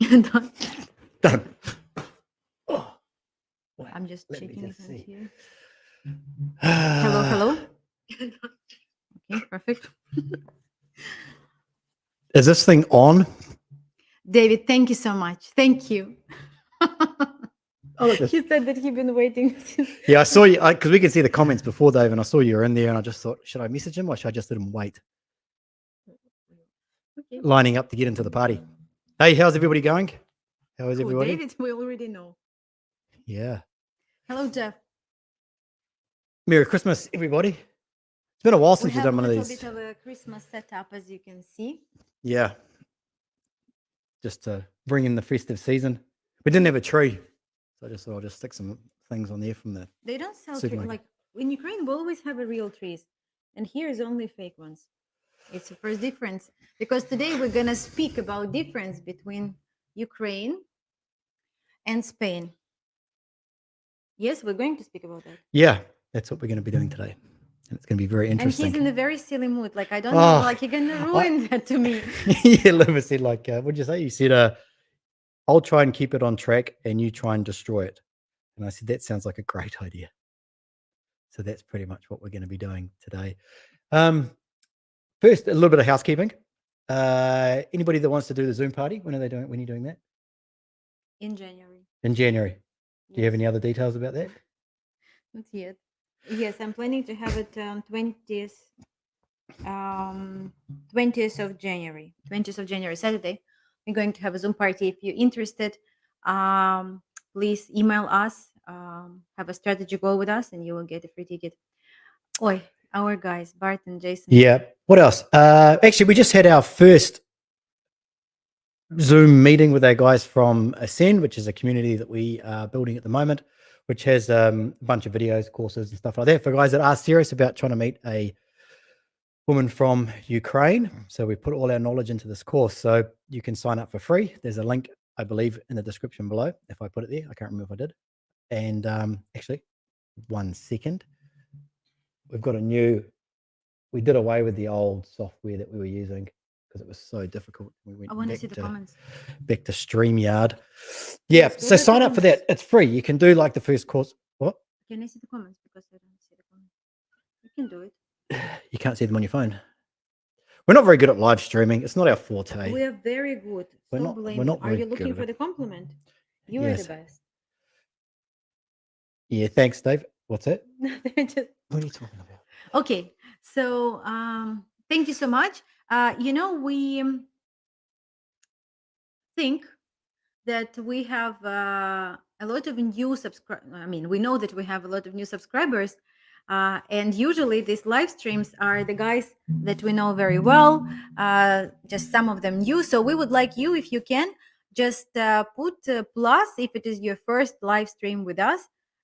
Done. Done. Oh, wow. I'm just Let me checking if just I'm see. here. Hello, hello. Okay, perfect. Is this thing on? David, thank you so much. Thank you. Oh, look, He said that he'd been waiting since. yeah, I saw you because we can see the comments before, Dave, and I saw you were in there, and I just thought, should I message him or should I just let him wait? Okay. Lining up to get into the party. Hey, how's everybody going? How is Oh, everybody? David, we already know. Yeah. Hello, Jeff. Merry Christmas, everybody. It's been a while We since we've have a done one of little these. bit of a Christmas setup, as you can see. Yeah. Just to bring in the festive season. We didn't have a tree, so I just thought I'll just stick some things on there from the They don't sell trees. supermarket. Like in Ukraine, we always have a real trees, and here is only fake ones. It's the first difference because today we're gonna speak about difference between Ukraine and Spain. Yes, we're going to speak about that. Yeah, that's what we're going to be doing today. And it's going to be very And interesting. he's in a very silly mood. Like I don't know, Oh, like you're gonna ruin that to me. Yeah, Liver said, like, what did you say? You said, I'll try and keep it on track and you try and destroy it. And I said, that sounds like a great idea. So that's pretty much what we're going to be doing today. First, a little bit of housekeeping. Anybody that wants to do the Zoom party, when are they doing? When are you doing that? In January. In January. Do you have Yes. any other details about that? Not yet. Yes, I'm planning to have it 20th of January. 20th of January, Saturday. We're going to have a Zoom party. If you're interested, please email us. Have a strategy call with us, and you will get a free ticket. Oi, our guys, Bart and Jason. Yeah. What else? Actually, we just had our first Zoom meeting with our guys from Ascend, which is a community that we are building at the moment, which has a bunch of videos, courses, and stuff like that for guys that are serious about trying to meet a woman from Ukraine. So we put all our knowledge into this course. So you can sign up for free. There's a link, I believe, in the description below. If I put it there, I can't remember if I did. And actually, 1 second. We've got we did away with the old software that we were using because it was so difficult. We went I want to see the comments. back to StreamYard. Yeah, Yes, so what are the sign up for that. comments? It's free. You can do like the first course. What? Can I see the comments? Because I don't see the comments. You can do it. You can't see them on your phone. We're not very good at live streaming. It's not our forte. We are very good. We're Stop not blaming. Are very you good looking at for it. the compliment? You are Yes. the best. Yeah, thanks, Dave. What's that? They're just What are you talking about? okay. So thank you so much. We think that we have a lot of new subscribers. I mean, we know that we have a lot of new subscribers. And usually these live streams are the guys that we know very well, just some of them new. So we would like you, if you can, just put plus if it is your first live stream with us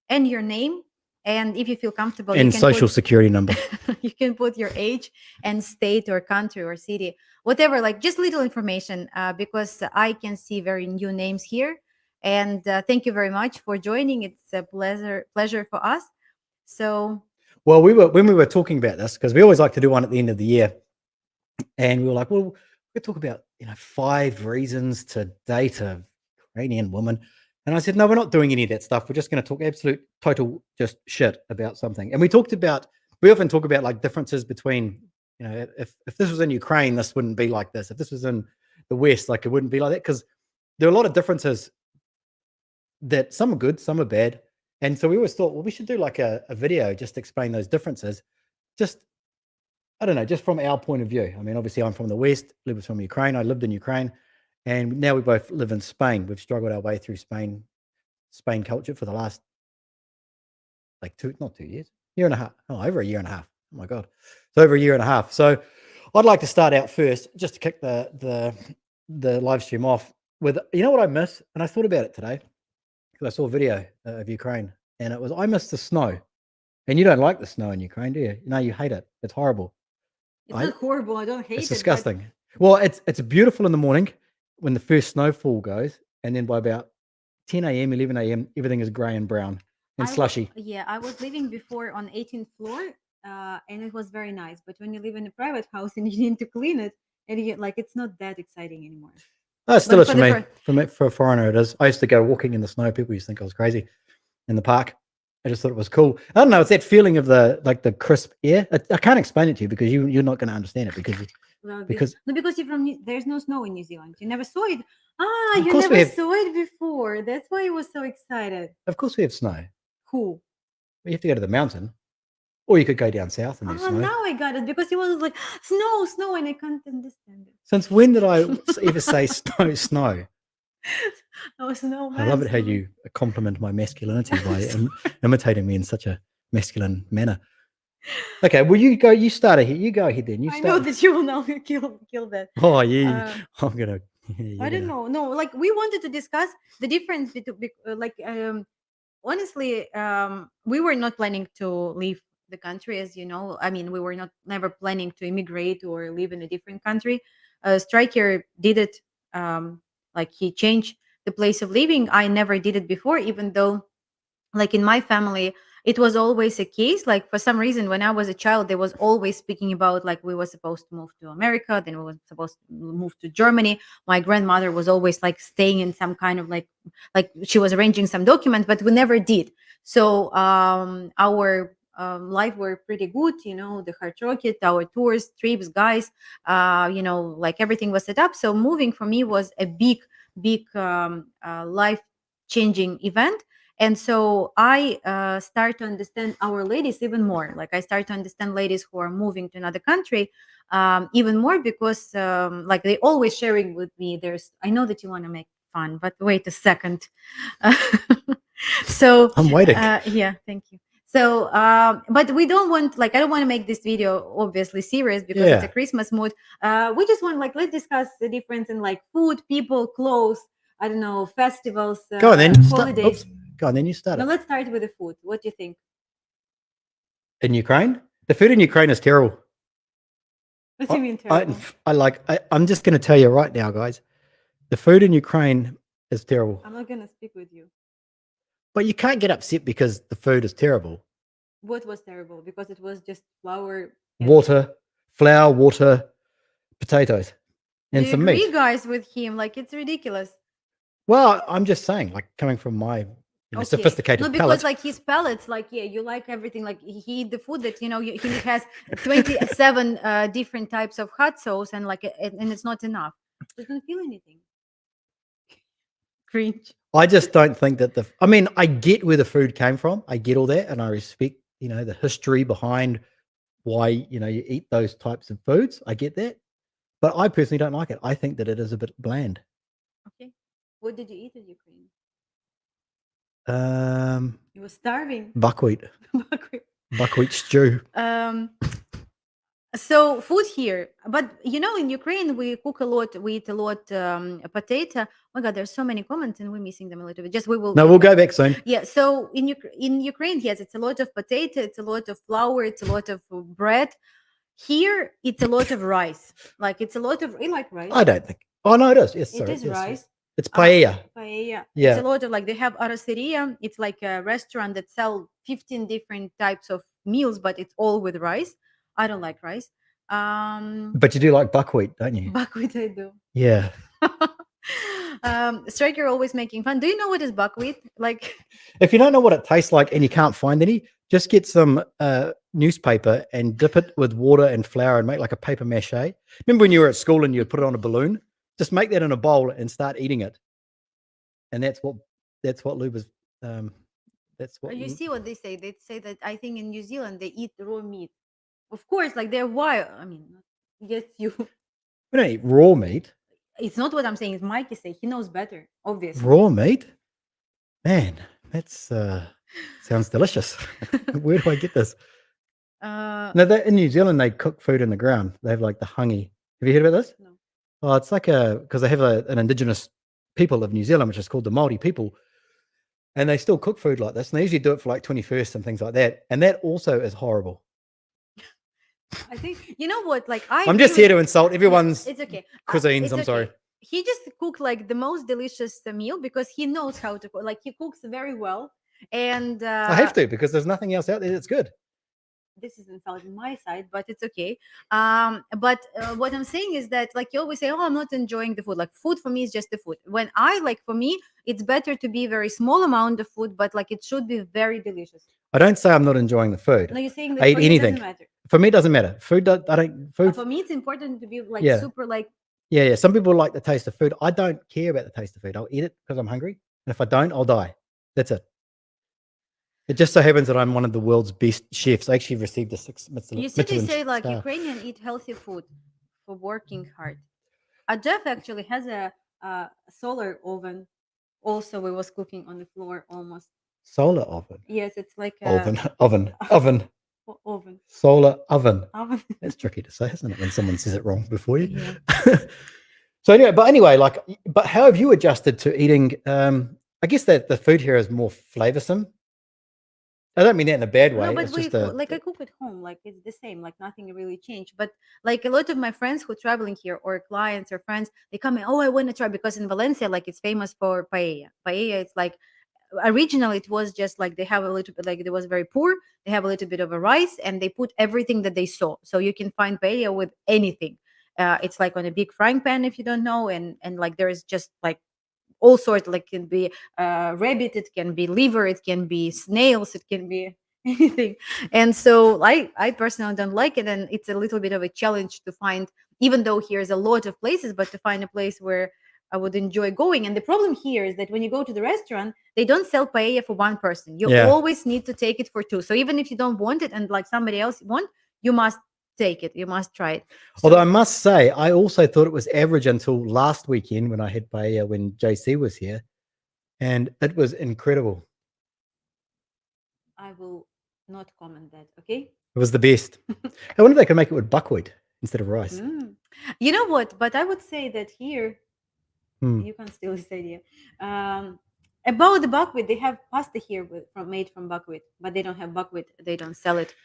and your name. And if you feel comfortable, you And can social security number. you can put your age and state or country or city, whatever, like just little information, because I can see very new names here. And thank you very much for joining. It's a pleasure for us. So Well, when we were talking about this, because we always like to do one at the end of the year, and we were like, well, we could talk about 5 reasons to date a Ukrainian woman. And I said, no, we're not doing any of that stuff. We're just going to talk absolute total just shit about something. And we often talk about like differences between, if this was in Ukraine, this wouldn't be like this. If this was in the West, like it wouldn't be like that, because there are a lot of differences that some are good, some are bad. And so we always thought, well, we should do like a video just to explain those differences. Just, I don't know, just from our point of view. I mean, obviously I'm from the West, Liver's from Ukraine. I lived in Ukraine, and now we both live in Spain. We've struggled our way through Spain culture for the last like not 2 years, year and a half. Oh, over a year and a half. Oh my God. It's over a year and a half. So I'd like to start out first, just to kick the live stream off with, what I miss? And I thought about it today because I saw a video of Ukraine, and it was, I miss the snow. And you don't like the snow in Ukraine, do you? No, you hate it. It's horrible. it's not horrible. I don't hate It's it. disgusting. Well, it's beautiful in the morning when the first snowfall goes, and then by about 10 a.m., 11 a.m., everything is grey and brown and slushy. I was living before on 18th floor, and it was very nice. But when you live in a private house and you need to clean it, and you get like it's not that exciting anymore. Oh, it still But is for me. For a foreigner, it is. I used to go walking in the snow. People used to think I was crazy in the park. I just thought it was cool. I don't know. It's that feeling of the crisp air. I can't explain it to you because you're not going to understand it because because you're from there's no snow in New Zealand. You never saw it. Ah, of you course we never have. saw it before. That's why you were so excited. Of course we have snow. Who? You have to go to the mountain, or you could go down south and there's Ah, snow. now I got it because he was like snow, snow, and I can't understand it. Since when did I ever say snow, snow? Oh, snow. I love it how you compliment my masculinity by imitating me in such a masculine manner. Okay, well, you go. You start ahead. You go ahead then. You I start. know that you will now kill that. Oh, yeah. I'm gonna. Yeah, I don't know. No, like we wanted to discuss the difference between, honestly, we were not planning to leave the country, as you know. I mean, we were not never planning to immigrate or live in a different country. Stryker did it. Like he changed the place of living. I never did it before, even though like in my family it was always a case. Like for some reason when I was a child they was always speaking about like we were supposed to move to America, then we were supposed to move to Germany. My grandmother was always like staying in some kind of like she was arranging some document, but we never did. So our life were pretty good, you know, the hard rocket, our tours, trips, guys, you know, like everything was set up. So moving for me was a big life changing event. And so I start to understand our ladies even more. Like I start to understand ladies who are moving to another country even more because like they always sharing with me. There's I know that you want to make fun, but wait a second. So I'm waiting. yeah, thank you. So but we don't want like I don't want to make this video obviously serious because it's a Yeah. Christmas mood. We just want like let's discuss the difference in like food, people, clothes, I don't know, festivals, Go on then. holidays. Oops. Go on then. You start Now it. let's start with the food. What do you think? In Ukraine, the food in Ukraine is terrible. What do you mean I, terrible? I'm just going to tell you right now, guys. The food in Ukraine is terrible. I'm not gonna speak with you. But you can't get upset because the food is terrible. What was terrible? Because it was just flour. Water, flour, water, potatoes, Do and you some agree, meat. guys, with him? Like it's ridiculous. Well, I'm just saying, like coming from my Okay. No, sophisticated because palate. like his palates, like yeah, you like everything. Like he eat the food that you know he has 27 different types of hot sauce and like and it's not enough. Doesn't feel anything. Cringe. I just don't think that I mean, I get where the food came from. I get all that, and I respect, the history behind why, you eat those types of foods. I get that. But I personally don't like it. I think that it is a bit bland. Okay. What did you eat in Ukraine? You were starving. Buckwheat stew. So food here, but you know, in Ukraine we cook a lot. We eat a lot potato. Oh my God, there's so many comments and we're missing them a little bit. Just we will. No, we'll go back soon. Yeah. So in Ukraine, yes, it's a lot of potato. It's a lot of flour. It's a lot of bread. Here, it's a lot of rice. Like it's a lot of. You like rice? I don't think. Oh no, it is. Yes, It sorry. is Yes, rice. yes. It's paella. Paella. Yeah. It's a lot of like they have arroceria. It's like a restaurant that sell 15 different types of meals, but it's all with rice. I don't like rice. But you do like buckwheat, don't you? Buckwheat I do. Yeah. Stryker always making fun. Do you know what is buckwheat? Like If you don't know what it tastes like and you can't find any, just get some newspaper and dip it with water and flour and make like a paper mache. Remember when you were at school and you'd put it on a balloon? Just make that in a bowl and start eating it. And that's what Luba's that's what you see what they say. They say that I think in New Zealand they eat raw meat. Of course, like they're wild. I mean, yes, you. we don't eat raw meat. It's not what I'm saying. It's Mikey say. He knows better, obviously. Raw meat? Man, that's sounds delicious. Where do I get this? No, in New Zealand they cook food in the ground. They have like the hangi. Have you heard about this? No. Oh, it's like because they have an indigenous people of New Zealand, which is called the Māori people. And they still cook food like this. And they usually do it for like 21st and things like that. And that also is horrible. I think, you know what? Like I'm just here to insult everyone's it's okay. cuisines. It's I'm sorry. okay. He just cooked like the most delicious meal because he knows how to cook. Like he cooks very well. And I have to because there's nothing else out there that's good. this is insult on my side, but it's okay. But what I'm saying is that, like, you always say, oh, I'm not enjoying the food. Like, food for me is just the food. When I like, for me, it's better to be very small amount of food, but like it should be very delicious. I don't say I'm not enjoying the food. No, you're saying I that eat for you it doesn't anything. matter. For me, it doesn't matter. Food, I don't. Food. For me, it's important to be like Yeah. super like. Yeah. Some people like the taste of food. I don't care about the taste of food. I'll eat it because I'm hungry, and if I don't, I'll die. That's it. It just so happens that I'm one of the world's best chefs. I actually received a 6 Michelin. You see, they say like star. Ukrainian eat healthy food for working hard. Jeff actually has a solar oven. Also, we was cooking on the floor almost. Solar oven. Yes, it's like a Oven. oven. Solar oven. Oven. That's tricky to say, isn't it? When someone says it wrong before you. Yeah. So anyway, like, but how have you adjusted to eating? I guess that the food here is more flavorsome. I don't mean that in a bad way. No, but It's we just a, like I cook at home, like it's the same, like nothing really changed. But like a lot of my friends who traveling here or clients or friends, they come in, oh, I want to try because in Valencia, like it's famous for paella. Paella, it's like originally it was just like they have a little bit like it was very poor. They have a little bit of a rice and they put everything that they saw. So you can find paella with anything. It's like on a big frying pan if you don't know, and like there is just like all sorts, like can be rabbit, it can be liver, it can be snails, it can be anything. And so I personally don't like it, and it's a little bit of a challenge to find, even though here's a lot of places, but to find a place where I would enjoy going. And the problem here is that when you go to the restaurant, they don't sell paella for one person. You Yeah. always need to take it for two. So even if you don't want it and like somebody else want, you must take it. You must try it. Although I must say, I also thought it was average until last weekend when I had paella when JC was here, and it was incredible. I will not comment that. Okay. It was the best. I wonder if they could make it with buckwheat instead of rice. You know what? But I would say that here, Hmm. you can still say about the buckwheat. They have pasta here made from buckwheat, but they don't have buckwheat. They don't sell it.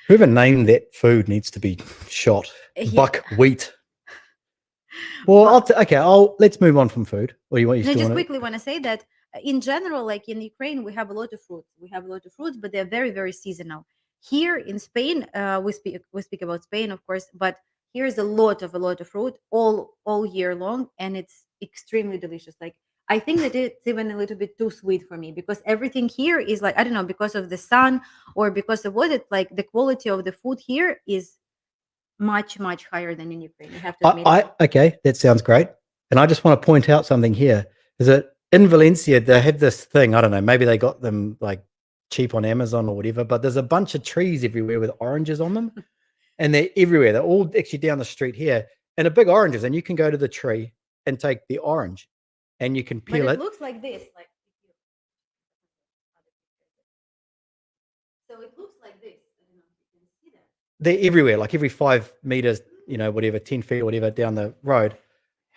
Whoever named that food needs to be shot. Yeah. Buckwheat. Well, let's move on from food. Or you No, just quickly want to say that in general, like in Ukraine, we have a lot of fruits. We have a lot of fruits, but they're very, very seasonal. Here in Spain, we speak about Spain, of course, but here's a lot of fruit all year long, and it's extremely delicious. Like I think that it's even a little bit too sweet for me because everything here is like I don't know, because of the sun or because of what it's like the quality of the food here is much higher than in Ukraine. I have to admit. Okay, that sounds great. And I just want to point out something here is that in Valencia, they have this thing. I don't know, maybe they got them like cheap on Amazon or whatever, but there's a bunch of trees everywhere with oranges on them. And they're everywhere. They're all actually down the street here and a big oranges. And you can go to the tree and take the orange and you can peel but it. It looks like this. Like so it looks like this. I don't know if you can see that. They're everywhere, like every 5 meters, whatever, 10 feet or whatever down the road.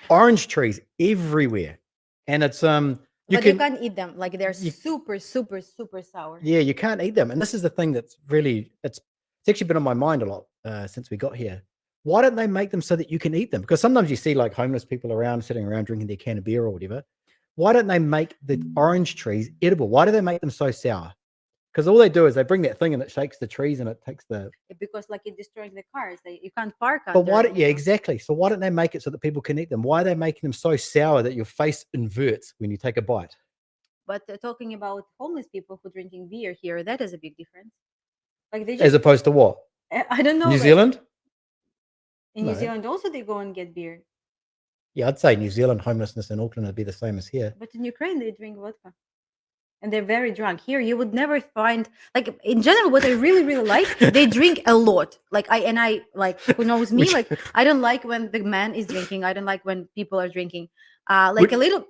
Orange trees everywhere. And it's you can't eat them. Like they're super sour. Yeah, you can't eat them. And this is the thing that's really it's actually been on my mind a lot since we got here. Why don't they make them so that you can eat them? Because sometimes you see like homeless people sitting around drinking their can of beer or whatever. Why don't they make the orange trees edible? Why do they make them so sour? Because all they do is they bring that thing and it shakes the trees and it takes the. Because like it destroys the cars. You can't park. But why? Yeah, exactly. So why don't they make it so that people can eat them? Why are they making them so sour that your face inverts when you take a bite? But talking about homeless people who drinking beer here, that is a big difference. Like they just, as opposed to what? I don't know. New Zealand. In New Zealand also they go and get beer. Yeah, I'd say New Zealand homelessness in Auckland would be the same as here. But in Ukraine they drink vodka. And they're very drunk. Here you would never find like in general what I really like, they drink a lot. Like I like who knows me, like I don't like when the man is drinking. I don't like when people are drinking. A little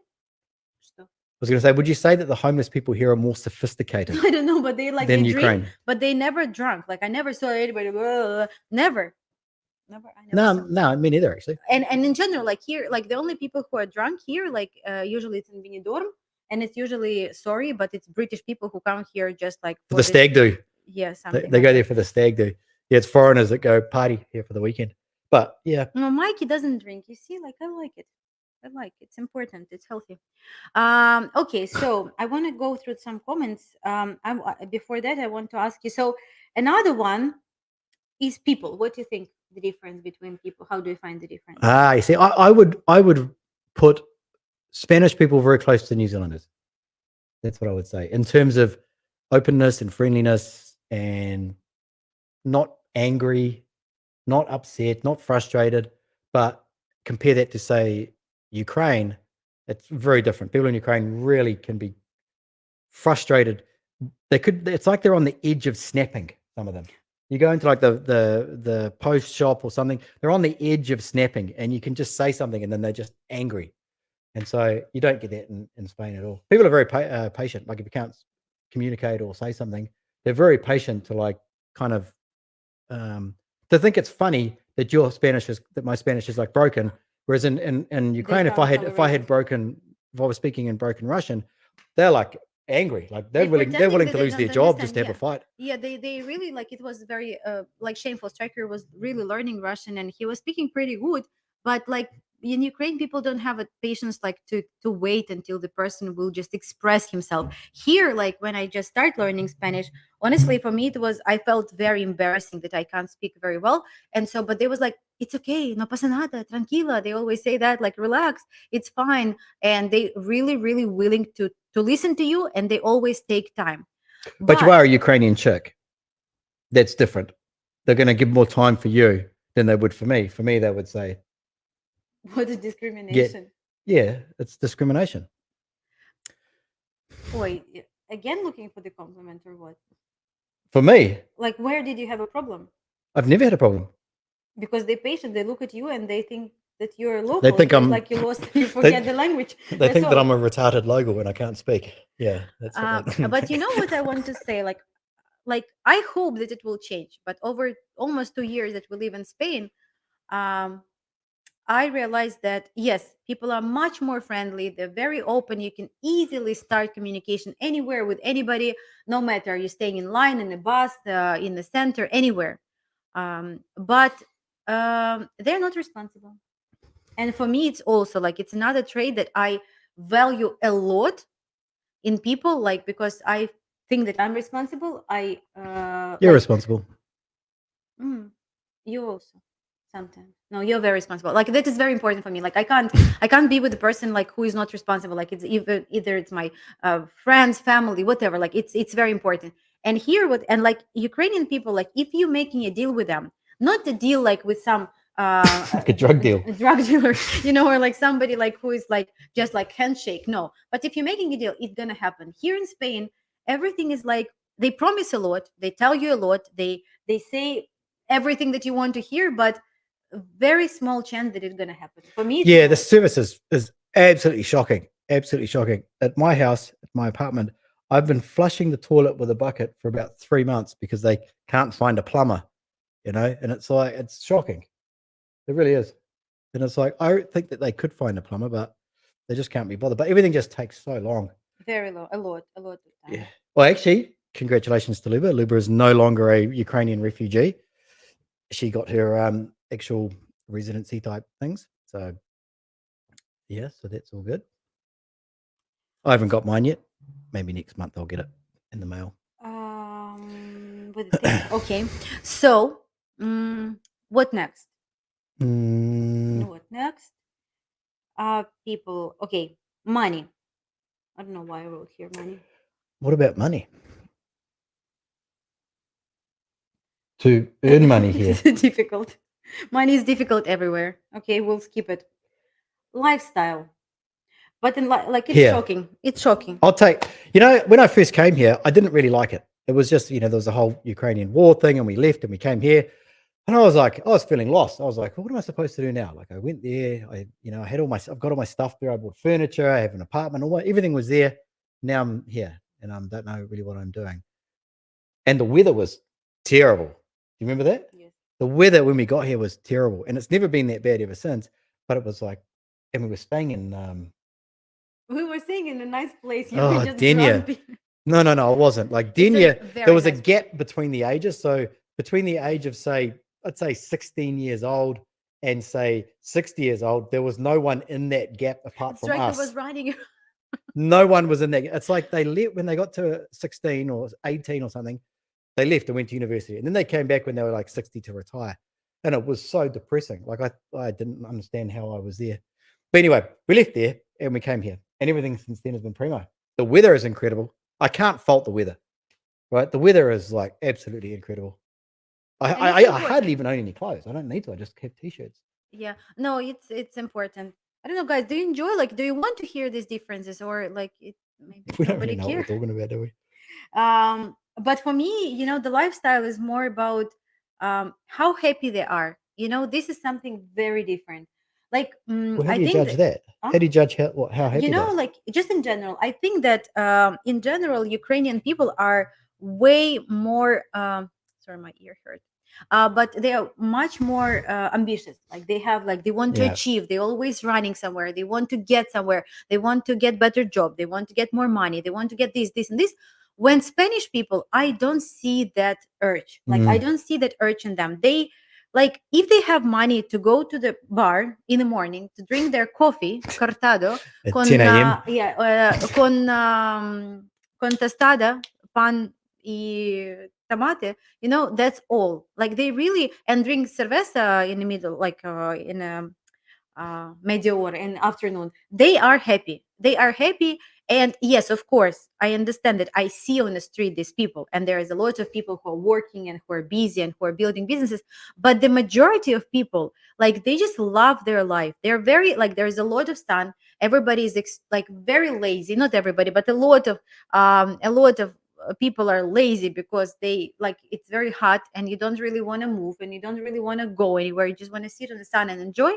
I was going to say, would you say that the homeless people here are more sophisticated? I don't know, but they like than they Ukraine. Drink, but they never drunk. Like I never saw anybody. Never. No, me neither actually. And in general, like here, like the only people who are drunk here, like usually it's in Benidorm, and it's usually but it's British people who come here just like for the stag do. Yeah, they go there for the stag do. Yeah, it's foreigners that go party here for the weekend. But yeah, no, Mikey doesn't drink. You see, like I like it. It's important. It's healthy. Okay, so I want to go through some comments. Before that, I want to ask you. So another one is people. What do you think the difference between people? How do you find the difference? You see, I would put Spanish people very close to New Zealanders. That's what I would say in terms of openness and friendliness and not angry, not upset, not frustrated. But compare that to, say, Ukraine, it's very different. People in Ukraine really can be frustrated. It's like they're on the edge of snapping, some of them. You go into like the post shop or something, they're on the edge of snapping, and you can just say something and then they're just angry. And so you don't get that in Spain at all. People are very patient. Like if you can't communicate or say something, they're very patient to like kind of to think it's funny that my Spanish is like broken. Whereas in Ukraine, if I was speaking in broken Russian, they're like angry. Like they're willing to lose their job just to have a fight. Yeah, they really like, it was very like shameful. Stryker was really learning Russian and he was speaking pretty good, but like in Ukraine, people don't have a patience like to wait until the person will just express himself. Here, like when I just start learning Spanish, honestly, for me I felt very embarrassing that I can't speak very well. And so, but they was like, it's okay, no pasa nada, tranquila. They always say that, like, relax, it's fine. And they really willing to listen to you, and they always take time. But you are a Ukrainian chick. That's different. They're going to give more time for you than they would for me. For me, they would say, what is discrimination? Yeah, it's discrimination. Wait, again, looking for the compliment or what? For me, like, where did you have a problem? I've never had a problem. Because they're patient. They look at you and they think that you're local. They think I'm like you forget the language. They think that I'm a retarded local and I can't speak. Yeah, that's what but you know what I want to say? Like I hope that it will change. But over almost 2 years that we live in Spain, I realized that yes, people are much more friendly. They're very open. You can easily start communication anywhere with anybody, no matter you're staying in line, in the bus, in the center, anywhere. But they're not responsible. And for me, it's also like it's another trait that I value a lot in people, like because I think that I'm responsible. You're responsible. You also sometimes. No, you're very responsible. Like that is very important for me. Like I can't be with a person like who is not responsible. Like it's either it's my friends, family, whatever. Like it's very important. And here and like Ukrainian people, like if you're making a deal with them, not a deal like with some like a drug deal, drug dealer, or like somebody like who is like just like handshake. No, but if you're making a deal, it's gonna happen. Here in Spain, everything is like they promise a lot, they tell you a lot, they say everything that you want to hear, but very small chance that it's gonna happen. For me, yeah, the service is absolutely shocking. Absolutely shocking. At my house, at my apartment, I've been flushing the toilet with a bucket for about 3 months because they can't find a plumber, and it's like it's shocking. It really is. And it's like I think that they could find a plumber, but they just can't be bothered. But everything just takes so long. Very long, a lot of time. Yeah. Well, actually, congratulations to Luba. Luba is no longer a Ukrainian refugee. She got her actual residency type things. So yeah, so that's all good. I haven't got mine yet. Maybe next month I'll get it in the mail. Okay. So what next? Mm, What next? People. Okay, money. I don't know why I wrote here money. what about money? To earn money here. It's difficult. Money is difficult everywhere. Okay, we'll skip it. Lifestyle. But in like it's shocking. It's shocking. I'll take, when I first came here, I didn't really like it. It was just, there was a whole Ukrainian war thing and we left and we came here. And I was feeling lost. I was like, well, what am I supposed to do now? Like I went there, I had I've got all my stuff there. I bought furniture, I have an apartment, everything was there. Now I'm here and I don't know really what I'm doing. And the weather was terrible. Do you remember that? Yes. The weather when we got here was terrible. And it's never been that bad ever since. But it was like, and we were staying in we were staying in a nice place. Denia. No, I wasn't. Like Denia, there was a gap between the ages. So between the age of let's say 16 years old and say 60 years old, there was no one in that gap apart from us. Was riding. No one was in there. It's like they let when they got to 16 or 18 or something, They left and went to university, and then they came back when they were like 60 to retire, and it was so depressing. Like I didn't understand how I was there. But anyway, we left there and we came here, and everything since then has been primo. The weather is incredible. I can't fault the weather, right? The weather is like absolutely incredible. I hardly even own any clothes. I don't need to. I just have t-shirts. Yeah, no, it's important. I don't know, guys. Do you enjoy, like, do you want to hear these differences, or like it maybe We don't nobody really know what we're care? talking about, do we? But for me, the lifestyle is more about how happy they are. This is something very different. Like, Well, how I do you think judge that, that? huh? How do you judge how happy they are? Like, just in general, I think that in general, Ukrainian people are way more. Sorry, my ear hurt. But they are much more ambitious. Like, they want to Yeah. achieve. They're always running somewhere. They want to get somewhere. They want to get better job. They want to get more money. They want to get this, and this. When Spanish people, I don't see that urge. Like, I Mm. don't see that urge in them. They, like, if they have money to go to the bar in the morning to drink their coffee cortado At 10 con a.m. con tostada, pan y tomate, that's all. Like, they really, and drink cerveza in the middle, like in a media hour in afternoon. They are happy. And yes, of course, I understand that. I see on the street these people, and there is a lot of people who are working and who are busy and who are building businesses. But the majority of people, like, they just love their life. They're very, like, there is a lot of sun. Everybody is like very lazy. Not everybody, but a lot of people are lazy because they, like, it's very hot and you don't really want to move and you don't really want to go anywhere. You just want to sit in the sun and enjoy.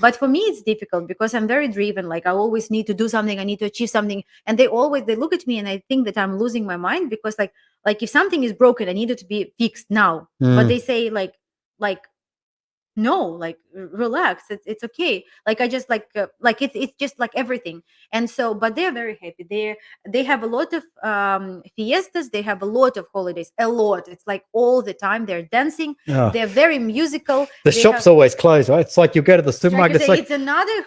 But for me, it's difficult because I'm very driven. Like, I always need to do something. I need to achieve something. And they look at me and I think that I'm losing my mind because, like if something is broken, I need it to be fixed now. But Mm. they say, like no, like, relax, it's okay. Like, I just like it's just like everything. And so, but they're very happy. They have a lot of fiestas. They have a lot of holidays, a lot. It's like all the time they're dancing. Oh, They're very musical. the They have shop's always closed, right? It's like you go to the Stryker supermarket. It's say like it's another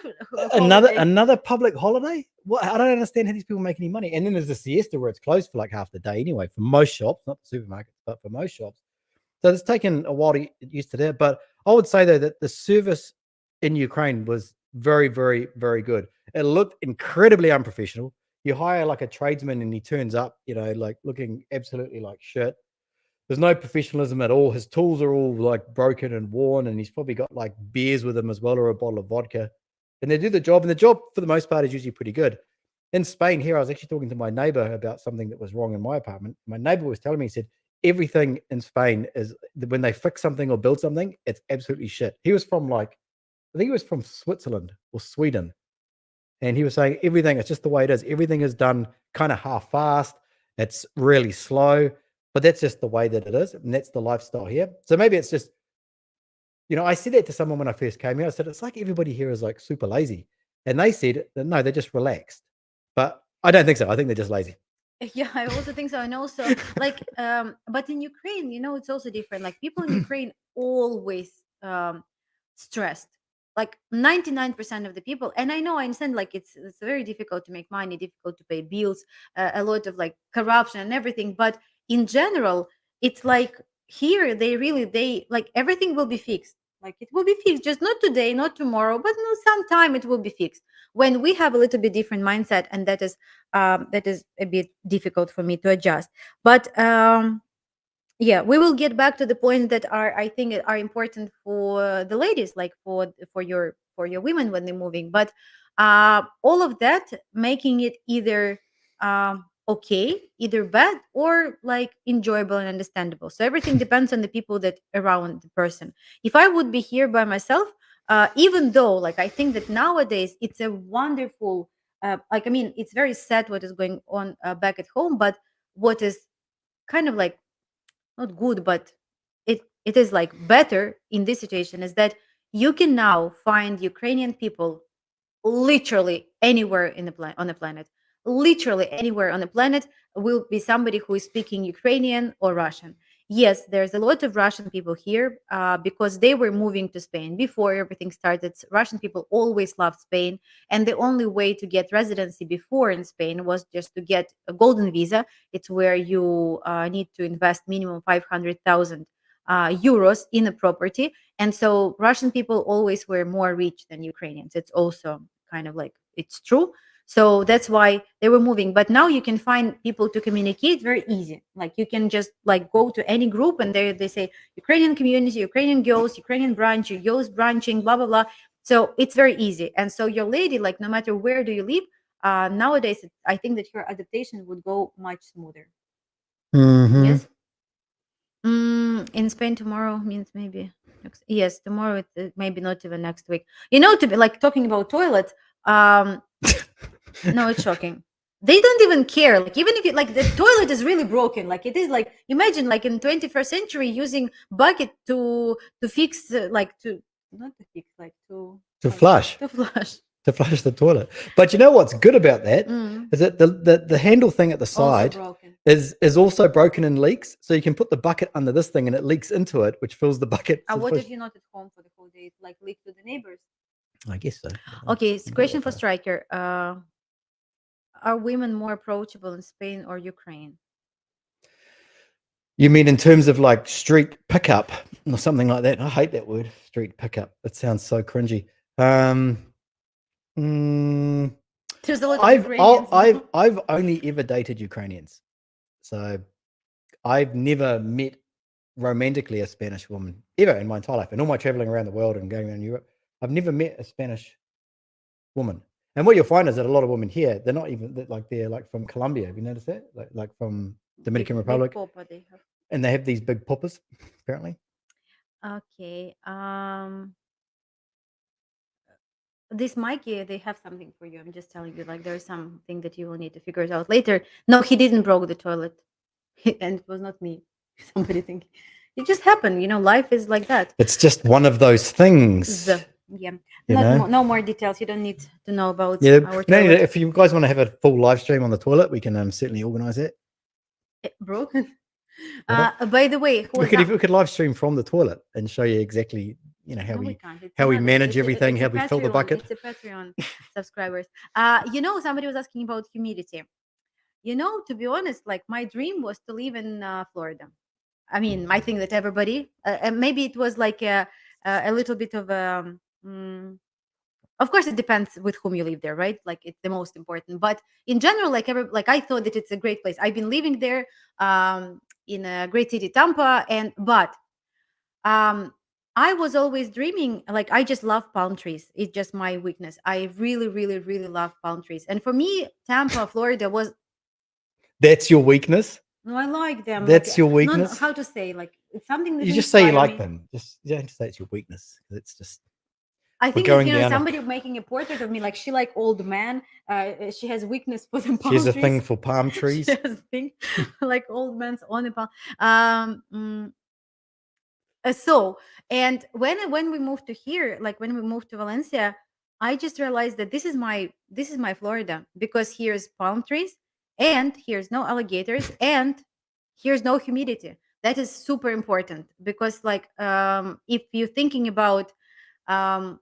another holiday. another public holiday. What? I don't understand how these people make any money. And then there's the siesta where it's closed for like half the day anyway for most shops, not the supermarkets, but for most shops. So it's taken a while to get used to that. But I would say though that the service in Ukraine was very, very, very good. It looked incredibly unprofessional. You hire like a tradesman and he turns up, like looking absolutely like shit. There's no professionalism at all. His tools are all like broken and worn, and he's probably got like beers with him as well, or a bottle of vodka. And they do the job, and the job for the most part is usually pretty good. In Spain, here, I was actually talking to my neighbor about something that was wrong in my apartment. My neighbor was telling me, he said, everything in Spain is when they fix something or build something, it's absolutely shit. He was from like, I think he was from Switzerland or Sweden. And he was saying everything, it's just the way it is. Everything is done kind of half-assed. It's really slow, but that's just the way that it is. And that's the lifestyle here. So maybe it's just, I said that to someone when I first came here. I said, it's like everybody here is like super lazy. And they said that no, they're just relaxed. But I don't think so. I think they're just lazy. Yeah, I also think so. And also, like, but in Ukraine, it's also different. Like, people in Ukraine always stressed. Like, 99% of the people, and I know, I understand, like, it's very difficult to make money, difficult to pay bills, a lot of like corruption and everything. But in general, it's like, here they like, everything will be fixed. Like, it will be fixed, just not today, not tomorrow, but no, sometime it will be fixed. When we have a little bit different mindset, and that is a bit difficult for me to adjust. But yeah, we will get back to the points that are, I think, are important for the ladies, like for your women when they're moving. But all of that making it either okay, either bad, or like enjoyable and understandable. So everything depends on the people that around the person. If I would be here by myself, even though, like, I think that nowadays it's a wonderful, like, I mean, it's very sad what is going on back at home. But what is kind of like not good, but it is like better in this situation, is that you can now find Ukrainian people literally anywhere on the planet. Literally anywhere on the planet will be somebody who is speaking Ukrainian or Russian. Yes, there's a lot of Russian people here because they were moving to Spain before everything started. Russian people always loved Spain, and the only way to get residency before in Spain was just to get a golden visa. It's where you need to invest minimum 500,000 euros in a property, and so Russian people always were more rich than Ukrainians. It's also kind of like it's true. So that's why they were moving. But now you can find people to communicate very easy. Like you can just like go to any group and they say Ukrainian community, Ukrainian girls, Ukrainian branch, girls branching, blah blah blah. So it's very easy. And so your lady, like no matter where do you live, nowadays I think that your adaptation would go much smoother. Mm-hmm. Yes. In Spain tomorrow means maybe yes, tomorrow maybe not even next week. You know, to be like talking about toilets. No, it's shocking. They don't even care. Like even if you like the toilet is really broken, like it is like imagine like in 21st century using bucket to fix like to not to fix like to flush. to flush. To flush the toilet. But you know what's good about that is that the handle thing at the side is also broken and leaks. So you can put the bucket under this thing and it leaks into it, which fills the bucket. What if you're not at home for the whole day? It like leak to the neighbors. I guess so. Okay, so question for Stryker. Are women more approachable in Spain or Ukraine? You mean in terms of like street pickup or something like that? I hate that word, street pickup. It sounds so cringy. There's a lot of Ukrainians. I've only ever dated Ukrainians, so I've never met romantically a Spanish woman ever in my entire life. And all my traveling around the world and going around Europe, I've never met a Spanish woman. And what you'll find is that a lot of women here, they're not even they're like from Colombia. Have you noticed that? Like from Dominican Republic, and they have these big poppers, apparently. Okay. This Mikey, they have something for you. I'm just telling you, like there's something that you will need to figure it out later. No, he didn't broke the toilet, and it was not me. Somebody think it just happened. You know, life is like that. It's just one of those things. Yeah. No more details. You don't need to know about our no, toilet. if you guys want to have a full live stream on the toilet, we can certainly organize it. Broken. By the way, we could live stream from the toilet and show you exactly how we manage everything, how we fill the bucket. It's a Patreon subscribers. Somebody was asking about humidity. To be honest, like my dream was to live in Florida. I mean, I think that everybody, maybe it was like a little bit of of course, it depends with whom you live there, right? Like it's the most important. But in general, like I thought that it's a great place. I've been living there in a great city, Tampa, but I was always dreaming, like I just love palm trees. It's just my weakness. I really, really, really love palm trees. And for me, Tampa, Florida was. That's your weakness? No, I like them. That's your weakness? No, how to say? Like it's something that you just say you like them. Just you don't say it's your weakness. It's just. I think if, somebody making a portrait of me, like she like old man, she has weakness for the palm trees. She has a thing for palm trees. She has a thing like old man's on a palm. So, and when we moved to here, like when we moved to Valencia, I just realized that this is my Florida, because here's palm trees and here's no alligators and here's no humidity. That is super important, because like if you're thinking about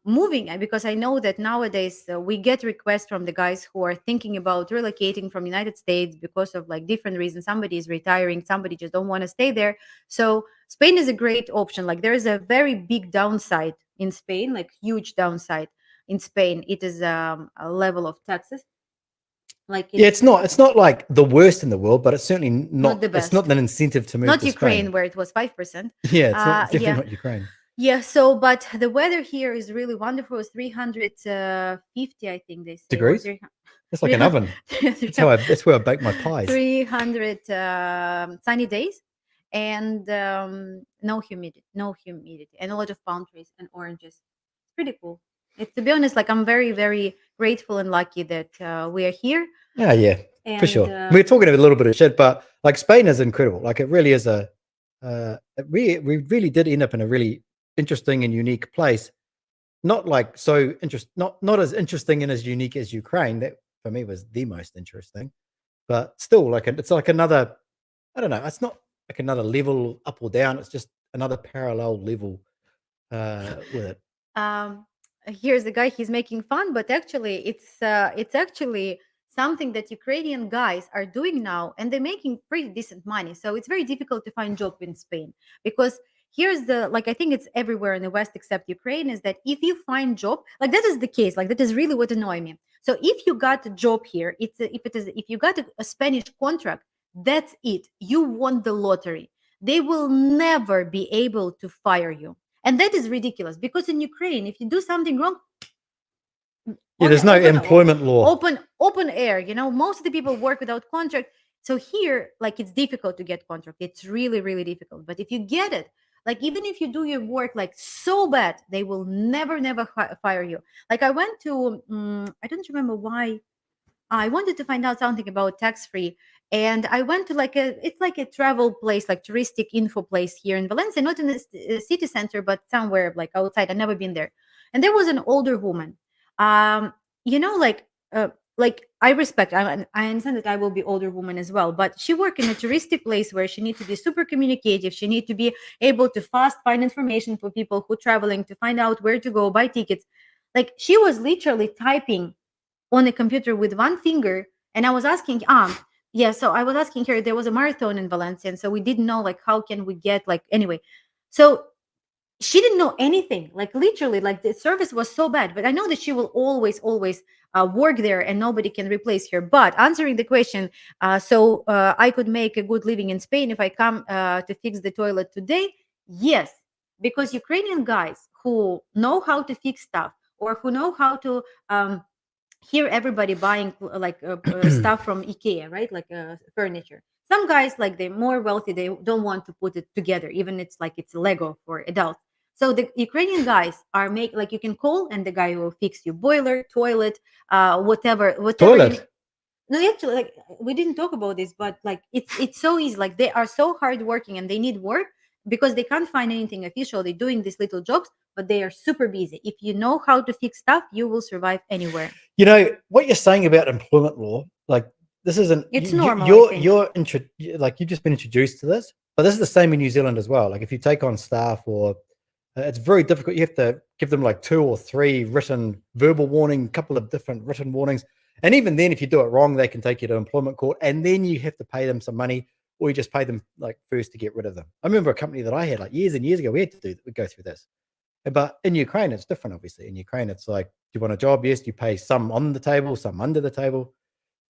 moving, because I know that nowadays we get requests from the guys who are thinking about relocating from United States because of like different reasons. Somebody is retiring, somebody just don't want to stay there. So Spain is a great option. Like there is a very big downside in Spain, like huge downside in Spain. It is a level of taxes. Like it's not like the worst in the world, but it's certainly not the best. It's not an incentive to move not to Ukraine Spain. Where it was 5%. Yeah, it's definitely not Ukraine. Yeah, so but the weather here is really wonderful. It's 350, I think they say. Degrees? It's like an oven. That's where I bake my pies. 300 sunny days and no humidity, and a lot of palm trees and oranges. It's pretty cool. To be honest, like I'm very, very grateful and lucky that we are here. Yeah, for sure. We're talking a little bit of shit, but like Spain is incredible. Like it really is we really did end up in a really interesting and unique place. Not like so not as interesting and as unique as Ukraine. That for me was the most interesting, but still like it's like another, I don't know, it's not like another level up or down. It's just another parallel level with it. um Here's the guy, he's making fun, but actually it's actually something that Ukrainian guys are doing now, and they're making pretty decent money. So it's very difficult to find job in Spain, because here's the, like, I think it's everywhere in the West except Ukraine, is that if you find job, like, that is the case, like, that is really what annoy me. So if you got a job here, if you got a Spanish contract, that's it, you won the lottery. They will never be able to fire you, and that is ridiculous, because in Ukraine, if you do something wrong, Yeah, on there's no open employment law. open air, most of the people work without contract. So here, like, it's difficult to get contract. It's really, really difficult. But if you get it, like, even if you do your work like so bad, they will never fire you. Like, I went to I don't remember why. I wanted to find out something about tax free, and I went to, like, it's like a travel place, like touristic info place here in Valencia, not in the city center, but somewhere like outside. I've never been there, and there was an older woman. Um, like, like, I respect. I understand that I will be older woman as well, but she worked in a touristic place where she need to be super communicative. She need to be able to fast find information for people who traveling, to find out where to go, buy tickets. Like, she was literally typing on a computer with one finger. And I was asking, yeah, so I was asking her, there was a marathon in Valencia, and so we didn't know, like, how can we get, like, anyway. So she didn't know anything, like, literally, like, the service was so bad. But I know that she will always work there, and nobody can replace her. But answering the question, I could make a good living in Spain if I come to fix the toilet today. Yes, because Ukrainian guys who know how to fix stuff, or who know how to here everybody buying stuff from IKEA, right? Like furniture. Some guys, like, they're more wealthy, they don't want to put it together, even it's like it's Lego for adults. So the Ukrainian guys are make, like, you can call, and the guy will fix you boiler, toilet, whatever you need. Toilet. No, actually, like, we didn't talk about this, but, like, it's so easy. Like, they are so hardworking, and they need work because they can't find anything official. They're doing these little jobs, but they are super busy. If you know how to fix stuff, you will survive anywhere. What you're saying about employment law, like, this isn't It's you, normal, I think. like, you've just been introduced to this, but this is the same in New Zealand as well. Like, if you take on staff, or it's very difficult. You have to give them like 2 or 3 written verbal warning, couple of different written warnings. And even then, if you do it wrong, they can take you to employment court, and then you have to pay them some money, or you just pay them, like, first to get rid of them. I remember a company that I had, like, years and years ago, we go through this. But in Ukraine, it's different, obviously. In Ukraine, it's like, do you want a job? Yes, you pay some on the table, some under the table.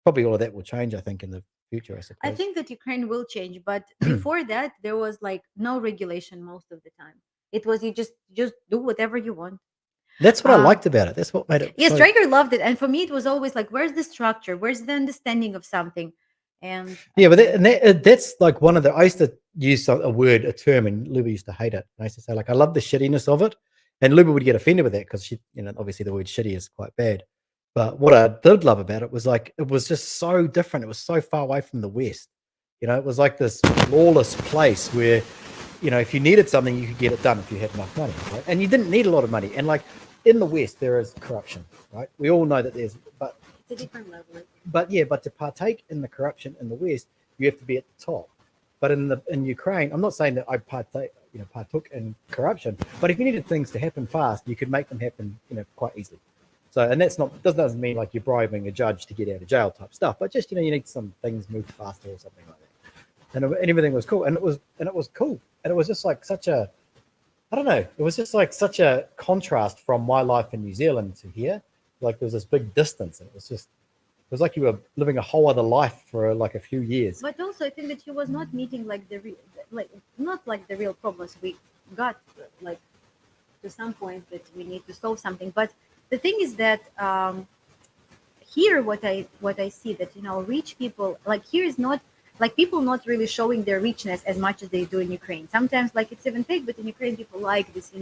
Probably all of that will change, I think, in the future, I I suppose. think that Ukraine will change, but before that, there was, like, no regulation most of the time. It was, you just do whatever you want. That's what I Um, liked about it. That's what made it yeah, so. Stryker loved it, and for me, it was always like, where's the structure? Where's the understanding of something? And I Yeah, but don't know. that's like one of the. I used to use a term, and Luba used to hate it. I used to say, like, I love the shittiness of it, and Luba would get offended with that because she, obviously the word shitty is quite bad. But what I did love about it was, like, it was just so different. It was so far away from the West. It was like this lawless place where, if you needed something, you could get it done if you had enough money, right? And you didn't need a lot of money. And, like, in the West, there is corruption, right? We all know that but It's a different level, I think. but to partake in the corruption in the West, you have to be at the top. But in Ukraine, I'm not saying that I partook in corruption, but if you needed things to happen fast, you could make them happen, quite easily. So, and doesn't mean like you're bribing a judge to get out of jail type stuff, but just, you need some things moved faster or something like that. And everything was cool, and it was cool, and it was just like such a, I don't know, it was just like such a contrast from my life in New Zealand to here. Like, there was this big distance, and it was like you were living a whole other life for like a few years. But also, I think that he was not meeting, like, not like the real problems we got, like, to some point that we need to solve something. But the thing is that here, what I see, that, rich people, like, here is not, like, people not really showing their richness as much as they do in Ukraine. Sometimes, like, it's even fake, but in Ukraine, people like this,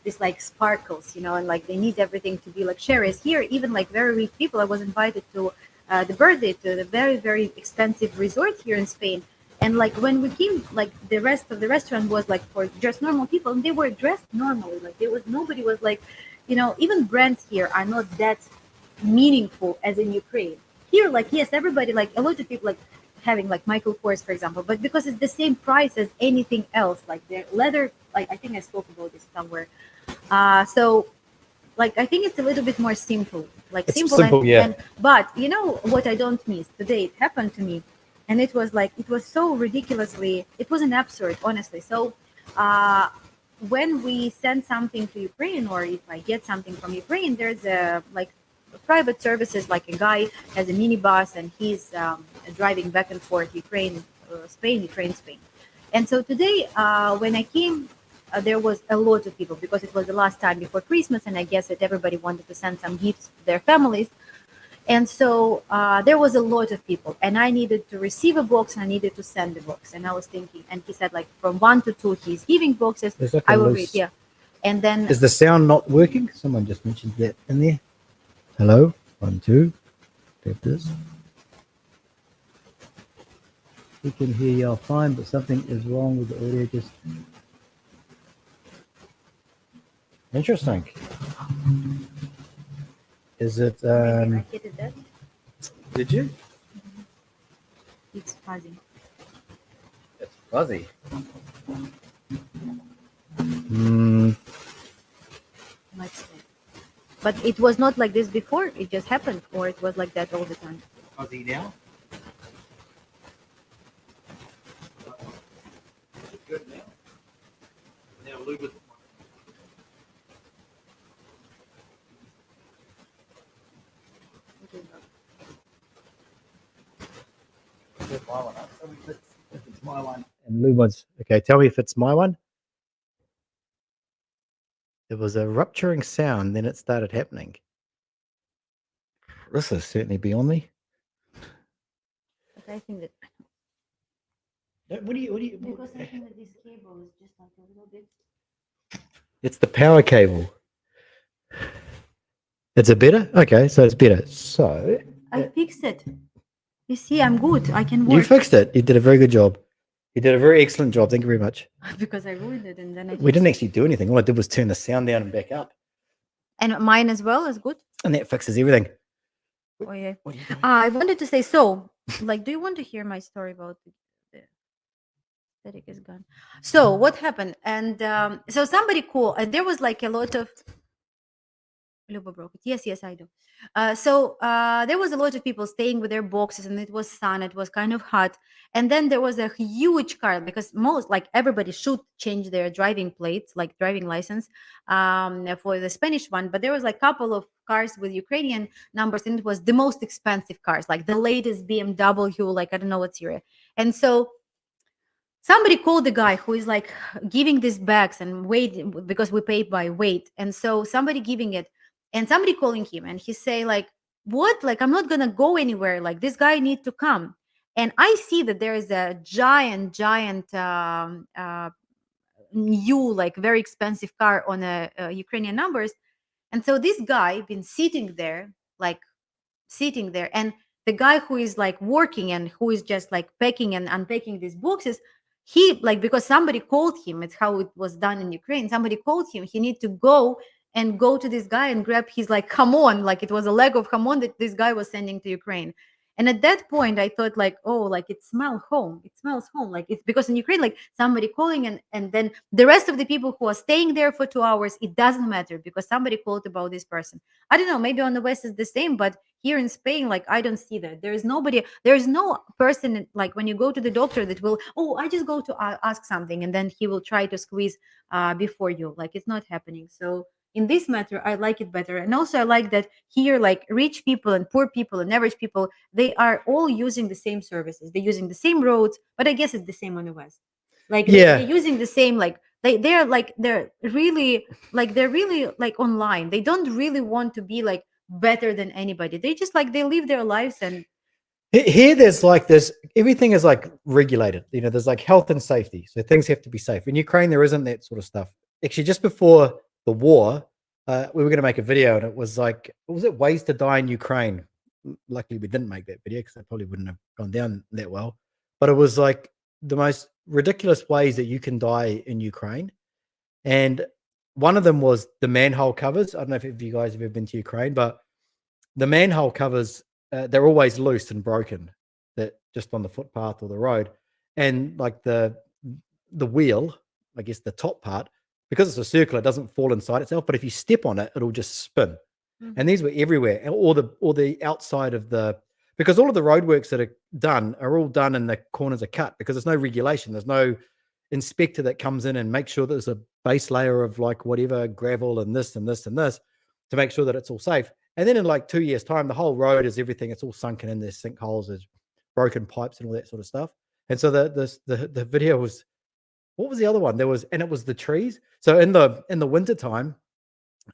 this, like, sparkles, and, like, they need everything to be luxurious. Here, even, like, very rich people, I was invited to the birthday to the very, very expensive resort here in Spain. And, like, when we came, like, the rest of the restaurant was, like, for just normal people, and they were dressed normally. Like, nobody was like, even brands here are not that meaningful as in Ukraine. Here, like, yes, everybody, like, a lot of people, like, having like Michael Kors, for example, but because it's the same price as anything else, like the leather, like I think I spoke about this somewhere. So like I think it's a little bit more simple, like It's simple, simple, yeah. and but you know what I don't miss today? It happened to me, and it was like it was so ridiculously, it was an absurd, honestly. So uh, when we send something to Ukraine, or if I get something from Ukraine, there's a like private services, like a guy has a minibus and he's driving back and forth Ukraine, Spain, Ukraine, Spain. And so today, when I came, there was a lot of people because it was the last time before Christmas, and I guess that everybody wanted to send some gifts to their families. And so there was a lot of people, and I needed to receive a box and I needed to send the box. And I was thinking, and he said like from 1 to 2 he's giving boxes. There's like I a will loose- read, yeah. And then Is the sound not working? Someone just mentioned that in there. Hello, 1, 2. Tap this. We can hear y'all fine, but something is wrong with the audio. Just interesting. Is it? maybe I hit it that. Did you? It's fuzzy. It's fuzzy. Hmm. Let's see. But it was not like this before. It just happened, or it was like that all the time. Fuzzy now. Good now. Now Luba. My one. Tell me if it's my one. And Luba's okay. Tell me if it's my one. There was a rupturing sound, then it started happening. This is certainly beyond me. But I think that What do you? because I think that this cable is just like a little bit. It's the power cable. It's a better? Okay, so it's better. So I fixed it. You see, I'm good. I can work. you fixed it. You did a very good job. You did a very excellent job. Thank you very much. Because I ruined it, and then I. We didn't actually do anything. All I did was turn the sound down and back up, And mine as well is good. and that fixes everything. Oh yeah. What are you doing? I wanted to say so. Like, do you want to hear my story about the aesthetic is gone? So what happened? And so somebody called, and there was like a lot of. Luba broke it. Yes, I do. There was a lot of people staying with their boxes, and it was sun. It was kind of hot, and then there was a huge car because most, like everybody, should change their driving plates, like driving license, for the Spanish one. But there was like a couple of cars with Ukrainian numbers, and it was the most expensive cars, like the latest BMW, like I don't know what series. And so somebody called the guy who is like giving these bags and waiting because we pay by weight. And so somebody giving it and somebody calling him and he say like, what? Like, I'm not gonna go anywhere. Like this guy need to come. And I see that there is a giant new, like very expensive car on a Ukrainian numbers. And so this guy been sitting there, like sitting there, and the guy who is like working and who is just like packing and unpacking these boxes, he like, because somebody called him, it's how it was done in Ukraine, somebody called him, he need to go to this guy and grab his like hamon, like it was a leg of hamon that this guy was sending to Ukraine. And at that point I thought like, oh, like it smells home, it smells home, like it's because in Ukraine, like somebody calling, and then the rest of the people who are staying there for 2 hours, it doesn't matter because somebody called about this person. I don't know, maybe on the West is the same, but here in Spain, like I don't see that. There is nobody, there is no person like when you go to the doctor that will, oh, I just go to ask something, and then he will try to squeeze before you. Like it's not happening. So in this matter, I like it better. And also I like that here, like rich people and poor people and average people, they are all using the same services. They're using the same roads, but I guess it's the same on the West. Like they're using the same, like they're like they're really like online. They don't really want to be like better than anybody. They just like they live their lives. And Here, there's like this. Everything is like regulated. You know, there's like health and safety, so things have to be safe. In Ukraine, there isn't that sort of stuff. Actually, just before the war, we were going to make a video, and it was like, was it ways to die in Ukraine? Luckily, we didn't make that video because it probably wouldn't have gone down that well. But it was like the most ridiculous ways that you can die in Ukraine, and one of them was the manhole covers. I don't know if you guys have ever been to Ukraine, but the manhole covers, they're always loose and broken. That just on the footpath or the road, and like the wheel, I guess the top part, because it's a circle, it doesn't fall inside itself. But if you step on it, it'll just spin. And these were everywhere, or the outside of because all of the roadworks that are done are all done and the corners are cut because there's no regulation. There's no inspector that comes in and makes sure that there's a base layer of like whatever gravel and this and this and this to make sure that it's all safe. And then in like 2 years' time, the whole road is everything. It's all sunken in. There's sinkholes, there's broken pipes and all that sort of stuff. And so the video was, what was the other one? It was the trees. So in the winter time,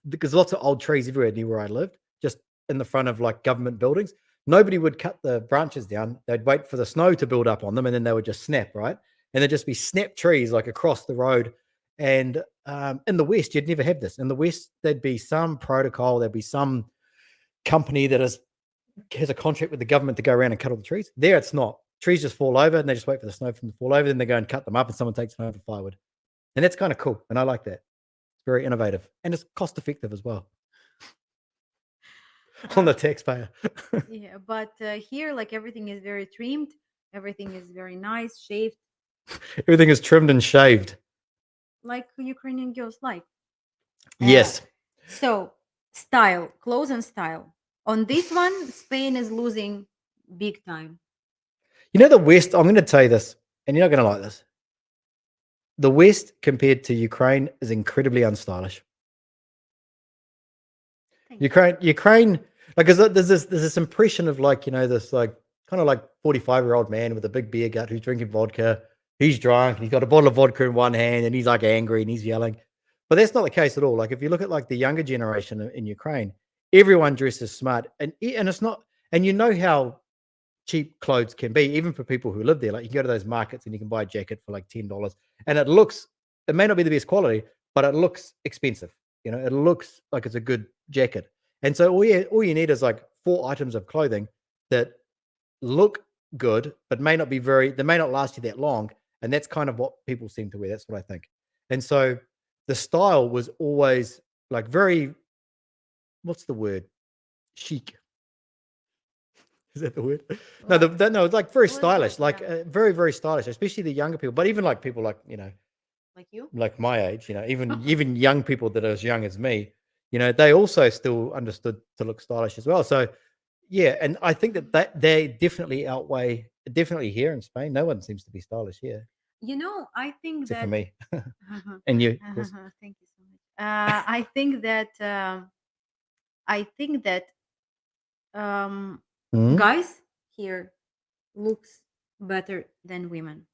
because lots of old trees everywhere near where I lived, just in the front of like government buildings, nobody would cut the branches down. They'd wait for the snow to build up on them, and then they would just snap, right? And there'd just be snap trees like across the road. And in the West, you'd never have this. In the West, there'd be some protocol. There'd be some company that has a contract with the government to go around and cut all the trees. There, it's not. Trees just fall over, and they just wait for the snow from to fall over. Then they go and cut them up, and someone takes them home for firewood. And that's kind of cool. And I like that. It's very innovative, and it's cost effective as well on the taxpayer. Yeah, but here, like everything is very trimmed, everything is very nice, shaved, Everything is trimmed and shaved. like Ukrainian girls like. Yes. So, style, clothes and style. On this one, Spain is losing big time. You know, the West, I'm going to tell you this, and you're not going to like this. The West compared to Ukraine is incredibly unstylish. Thank you. Ukraine, like, 'cause there's this impression of like, this like kind of like 45-year-old man with a big beer gut who's drinking vodka. He's drunk. And he's got a bottle of vodka in one hand, and he's like angry and he's yelling. But that's not the case at all. Like, if you look at like the younger generation in Ukraine, everyone dresses smart, and it's not. And you know how cheap clothes can be, even for people who live there. Like, you can go to those markets and you can buy a jacket for like $10, and it may not be the best quality, but it looks expensive. It looks like it's a good jacket. And so all you need is like 4 items of clothing that look good, but they may not last you that long. And that's kind of what people seem to wear. That's what I think. And so the style was always like very, what's the word? Chic. Is that the word? No, no, it's like very stylish, like very, very stylish, especially the younger people. But even like people like, Like you? like my age, even young people that are as young as me, they also still understood to look stylish as well. So yeah, and I think that they definitely here in Spain, no one seems to be stylish here, I think except that for me and you, of course. Thank you so much. I think that Mhm. guys here looks better than women.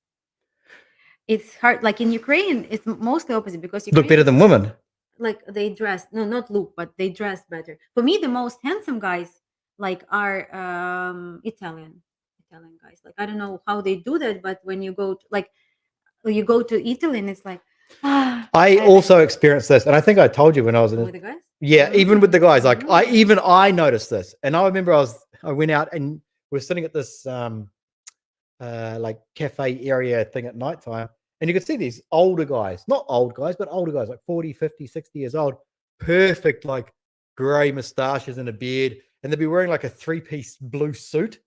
It's hard. Like in Ukraine, it's mostly opposite because Look better than women. like they dress, no, not look, but they dress better. For me, the most handsome guys like are Italian guys. Like I don't know how they do that, but when you go to Italy, and it's like I also experienced this, and I think I told you when I was with the guys. yeah, even with the guys, like Mm. I noticed this, and I remember I went out and we were sitting at this like cafe area thing at nighttime, and you could see these older guys, not old guys, but older guys, like 40, 50, 60 years old, perfect, like gray mustaches and a beard, and they'd be wearing like a 3-piece blue suit,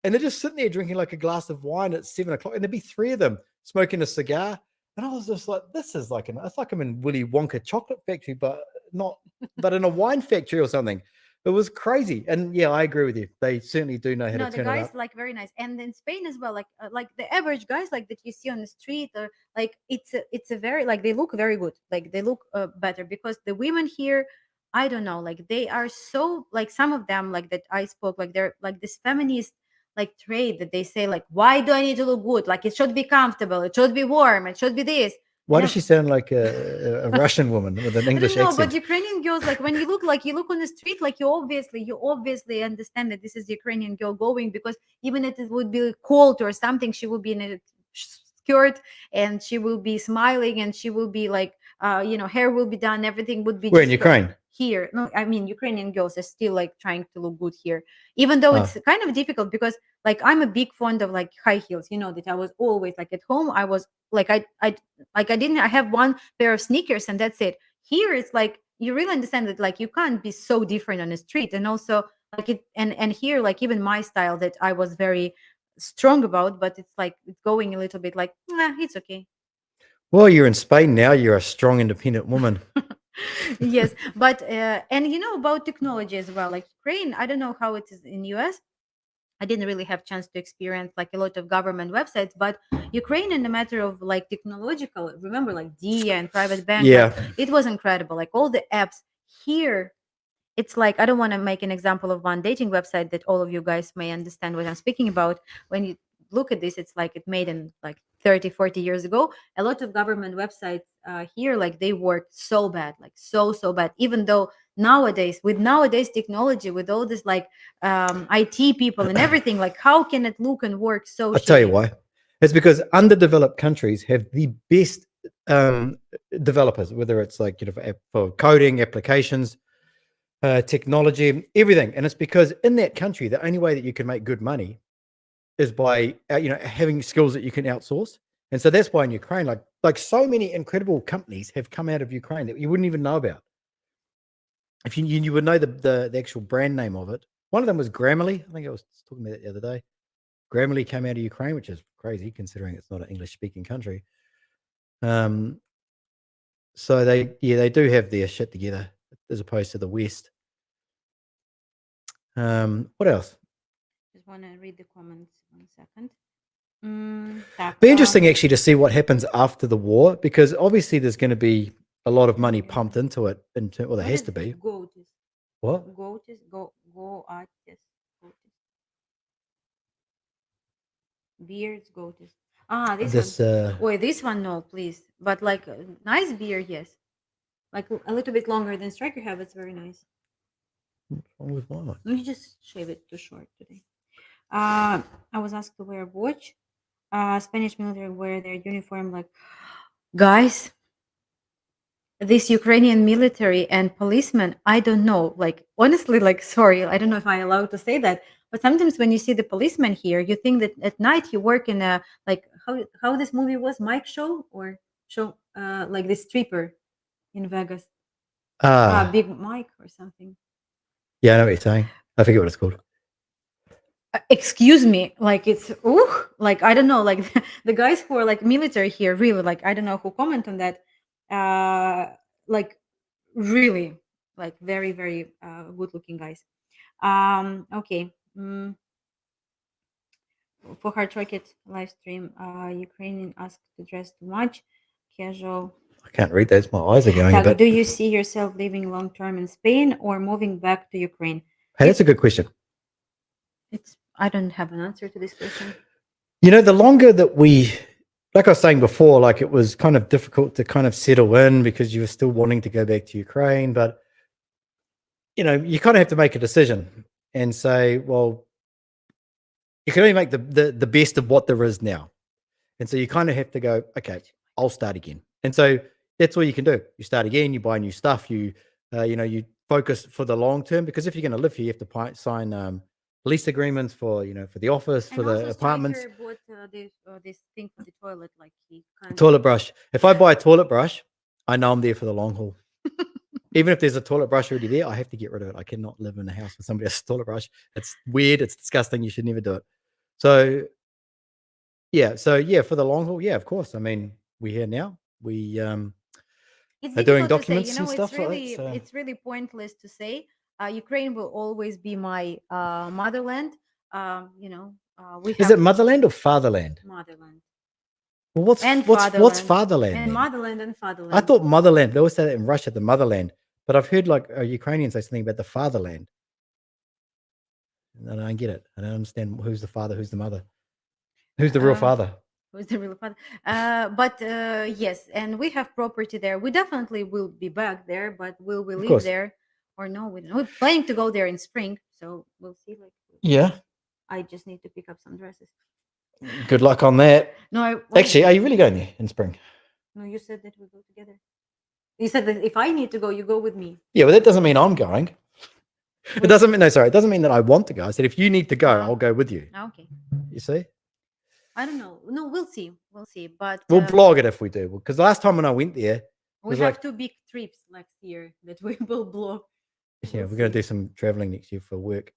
and they're just sitting there drinking like a glass of wine at 7 o'clock, and there'd be 3 of them smoking a cigar. And I was just like, this is like it's like I'm in Willy Wonka chocolate factory, but but in a wine factory or something. It was crazy. And yeah, I agree with you. They certainly do know how No, to the turn it guys up. like very nice, and in Spain as well. Like the average guys like that you see on the street, or like it's a very like they look very good. Like they look better because the women here, I don't know, like they are so like some of them like that I spoke like they're like this feminist like trait that they say like why do I need to look good? Like it should be comfortable, it should be warm, it should be this. Why And does she sound like a Russian woman with an I English don't know, but accent? Ukrainian girls, like when you look on the street, like you obviously understand that this is the Ukrainian girl going because even if it would be cold or something, she would be in a skirt and she will be smiling and she will be like, hair will be done, everything would be We're in just Ukraine. here. No, I mean Ukrainian girls are still like trying to look good here, even though Oh. it's kind of difficult because like I'm a big fond of like high heels. You know that I was always like at home. I was like I have one pair of sneakers and that's it. Here it's like you really understand that like you can't be so different on the street, and also like it and here like even my style that I was very strong about, but it's like it's going a little bit like, it's okay. Well, you're in Spain now. You're a strong, independent woman. Yes, but and about technology as well, like Ukraine, I don't know how it is in US. I didn't really have chance to experience like a lot of government websites, but Ukraine in the matter of like technological, remember like Dia and private bank, like Yeah. it was incredible. Like all the apps here, it's like I don't want to make an example of one dating website that all of you guys may understand what I'm speaking about. When you look at this, it's like it made in like 30, 40 years ago. A lot of government websites here, like they work so bad, like so bad. Even though nowadays, with nowadays technology, with all this like IT people and everything, like how can it look and work so I'll tell you shitty? why. It's because underdeveloped countries have the best developers, whether it's like for coding, applications, technology, everything. And it's because in that country, the only way that you can make good money is by having skills that you can outsource. And so that's why in Ukraine, like so many incredible companies have come out of Ukraine that you wouldn't even know about. If you would know the actual brand name of it. One of them was Grammarly. I think I was talking about it the other day. Grammarly came out of Ukraine, which is crazy considering it's not an English speaking country. So they do have their shit together as opposed to the West. What else? Just want to read the comments 1 second. Be interesting actually to see what happens after the war, because obviously there's going to be a lot of money pumped into it. Well, there has to be. Goatis. What? Goatis. Go artist. Beards, goatis. This one. Wait, this one, no, please. But like a nice beard, yes. Like a little bit longer than Stryker have. It's very nice. What's wrong with mine? Let me just shave it too short today. I was asked to wear a watch. Spanish military wear their uniform. Like, guys, this Ukrainian military and policemen, I don't know. Like, honestly, like, sorry, I don't know if I'm allowed to say that. But sometimes when you see the policeman here, you think that at night you work in a like how this movie was, Mike show or show like this stripper in Vegas. Big Mike or something. Yeah, I know what you're saying. I forget what it's called. Excuse me, like it's like I don't know, like the guys who are like military here, really, like I don't know who comment on that. Like really, like very very good looking guys. Okay. For Hard Rocket live stream, Ukrainian asked to dress too much, casual. I can't read that. My eyes are going a bit. Do you see yourself living long term in Spain or moving back to Ukraine? Hey, that's a good question. I don't have an answer to this question. The longer that like I was saying before, like it was kind of difficult to kind of settle in because you were still wanting to go back to Ukraine, but you kind of have to make a decision and say, well, you can only make the best of what there is now. And so you kind of have to go, okay, I'll start again. And so that's all you can do. You start again, you buy new stuff, you focus for the long term, because if you're going to live here, you have to sign lease agreements for the office, for the apartments. Bought this thing for the toilet, like toilet brush. If I buy a toilet brush, I know I'm there for the long haul. Even if there's a toilet brush already there, I have to get rid of it. I cannot live in a house with somebody else's toilet brush. It's weird. It's disgusting. You should never do it. So for the long haul, yeah, of course. I mean, we're here now. We are doing documents and stuff. It's really pointless to say. Ukraine will always be my motherland. Is it motherland or fatherland? Motherland. Well, what's fatherland? And motherland and fatherland. I thought motherland. They always say that in Russia, the motherland. But I've heard like Ukrainians say something about the fatherland. And I don't get it. I don't understand who's the father, who's the mother, who's the real father. Who's the real father? But yes, and we have property there. We definitely will be back there, but will we live there or no? We don't know. We're planning to go there in spring, so we'll see. Like, yeah, I just need to pick up some dresses. Good luck on that. No, actually, are you really going there in spring? No, you said that we go together. You said that if I need to go, you go with me. Yeah, well, that doesn't mean I'm going. It doesn't mean it doesn't mean that I want to go. I said if you need to go, I'll go with you. Okay. You see? I don't know. No, we'll see. We'll see. But we'll vlog it if we do. Because last time when I went there, we have like 2 big trips next year that we will vlog. Yeah, we're going to do some traveling next year for work.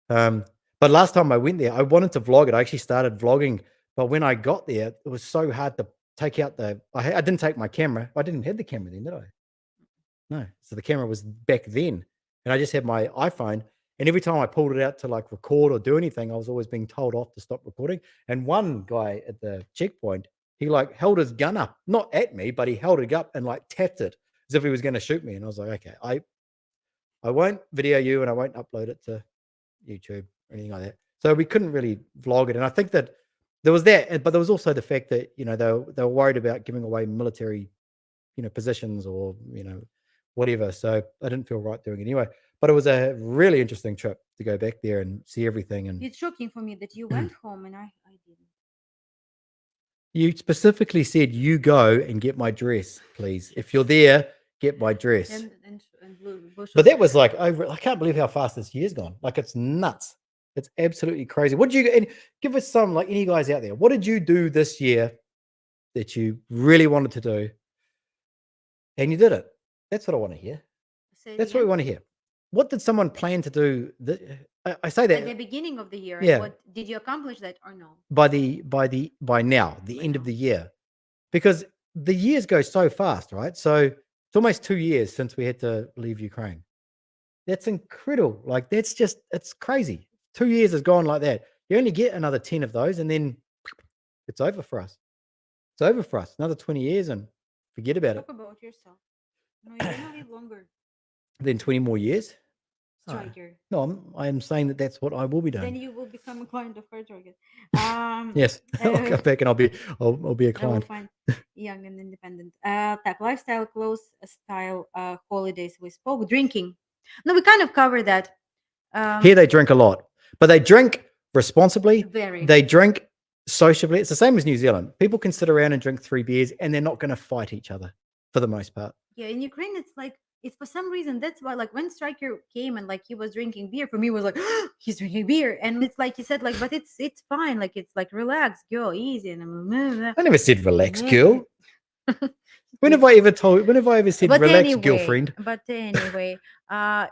But But last time I went there, I wanted to vlog it. I actually started vlogging, but when I got there, it was so hard to take out I didn't take my camera. I didn't have the camera then, did I? No. So the camera was back then, and I just had my iPhone. And every time I pulled it out to like record or do anything, I was always being told off to stop recording. And one guy at the checkpoint, he like held his gun up, not at me, but he held it up and like tapped it as if he was going to shoot me. And I was like, okay, I won't video you and I won't upload it to YouTube or anything like that. So we couldn't really vlog it. And I think that there was that, but there was also the fact that, you know, they were worried about giving away military, you know, positions or, you know, whatever. So I didn't feel right doing it anyway. But it was a really interesting trip to go back there and see everything. And It's shocking for me that you went home and I didn't. you specifically said, you go and get my dress, please. If you're there, get my dress. And But that was like, I can't believe how fast this year's gone. Like, it's nuts. It's absolutely crazy. What did you, and give us some, like any guys out there, what did you do this year that you really wanted to do and you did it? That's what I want to hear. That's what we want to hear. What did someone plan to do? I say that at the beginning of the year. Yeah. What did you accomplish that or no? By now, the end of the year, because the years go so fast, right? So it's almost 2 years since we had to leave Ukraine. That's incredible. Like it's crazy. 2 years has gone like that. You only get another 10 of those, and then it's over for us. It's over for us. Another 20 years, and forget about Talk it. about yourself. No, you're gonna live longer. Then 20 more years. Stryker. No, I am saying that that's what I will be doing. Then you will become a client of Hard Target. Yes, I'll come back and I'll be a client. Fine. Young and independent. Так, lifestyle, clothes, style, holidays. We spoke. Drinking. No, we kind of covered that. Here they drink a lot, but they drink responsibly. Very. They drink sociably. It's the same as New Zealand. People can sit around and drink 3 beers and they're not going to fight each other for the most part. Yeah, in Ukraine, it's like, it's for some reason, that's why, like, when Stryker came and like he was drinking beer, for me it was like, he's drinking beer. And it's like he said, like, but it's fine. Like, it's like, relax, girl, easy. And I never said relax, girl. When have I ever said But relax, anyway, girlfriend? But anyway,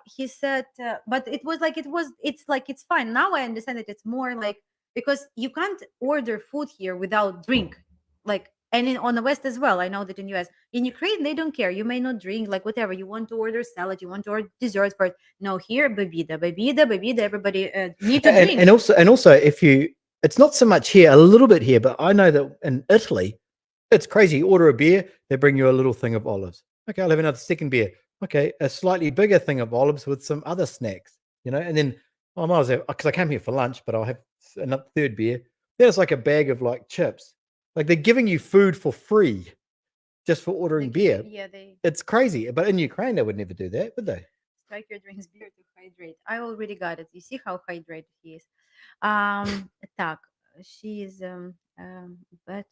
he said, but it's fine. Now I understand that it's more like, because you can't order food here without drink. Like, and on the West as well. I know that in US, in Ukraine, they don't care. You may not drink, like whatever. You want to order salad, you want to order dessert first. No, here, babida. Everybody need to drink. And also, it's not so much here, a little bit here, but I know that in Italy, it's crazy. You order a beer, they bring you a little thing of olives. Okay, I'll have another second beer. Okay, a slightly bigger thing of olives with some other snacks, you know, and then I might as well, because I came here for lunch, but I'll have another third beer. Then it's like a bag of like chips. Like they're giving you food for free just for ordering beer. Yeah, it's crazy. But in Ukraine, they would never do that, would they? Stryker drinks beer to hydrate. I already got it. You see how hydrated he is. Так, she is but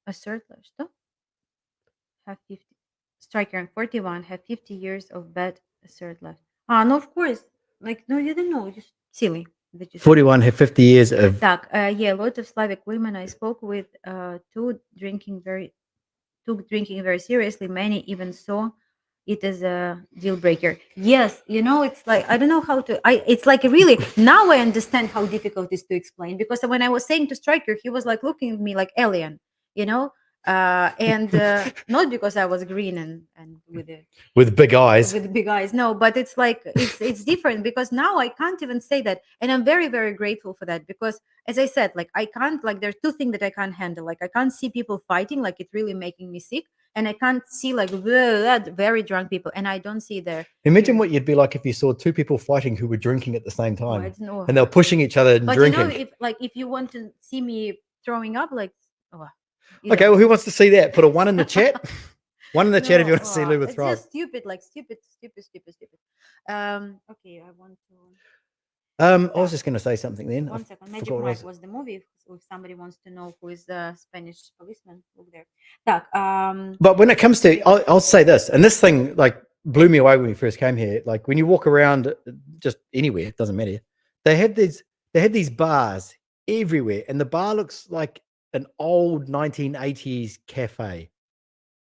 assertive. Что? Have 50. Stryker and 41 have 50 years of bad assert left. No, of course. Like, no, you don't know. Just silly. 41 have 50 years of. Так, yeah, a lot of Slavic women I spoke with took drinking very seriously. Many even saw it as a deal breaker. Yes, you know, it's like, I don't know how to. It's like really now I understand how difficult it is to explain, because when I was saying to Stryker, he was like looking at me like alien, you know. And not because I was green and with big eyes. No, but it's like it's different, because now I can't even say that, and I'm very, very grateful for that, because as I said, like I can't, like there's two things that I can't handle. Like I can't see people fighting, like it's really making me sick, and I can't see like very drunk people, and I don't see their. Imagine what you'd be like if you saw two people fighting who were drinking at the same time, and they were pushing each other and but drinking. You know, if you want to see me throwing up, like. Okay, well, who wants to see that? Put a 1 in the chat. 1 in the chat if you want to see Luba throw. It's just stupid, like stupid. Okay, I want to. I was just going to say something then. 1 second. Magic Mike was the movie. If somebody wants to know who is the Spanish policeman, look there. But when it comes to, I'll say this, and this thing like blew me away when we first came here. Like when you walk around just anywhere, it doesn't matter. They have these bars everywhere, and the bar looks like an old 1980s cafe.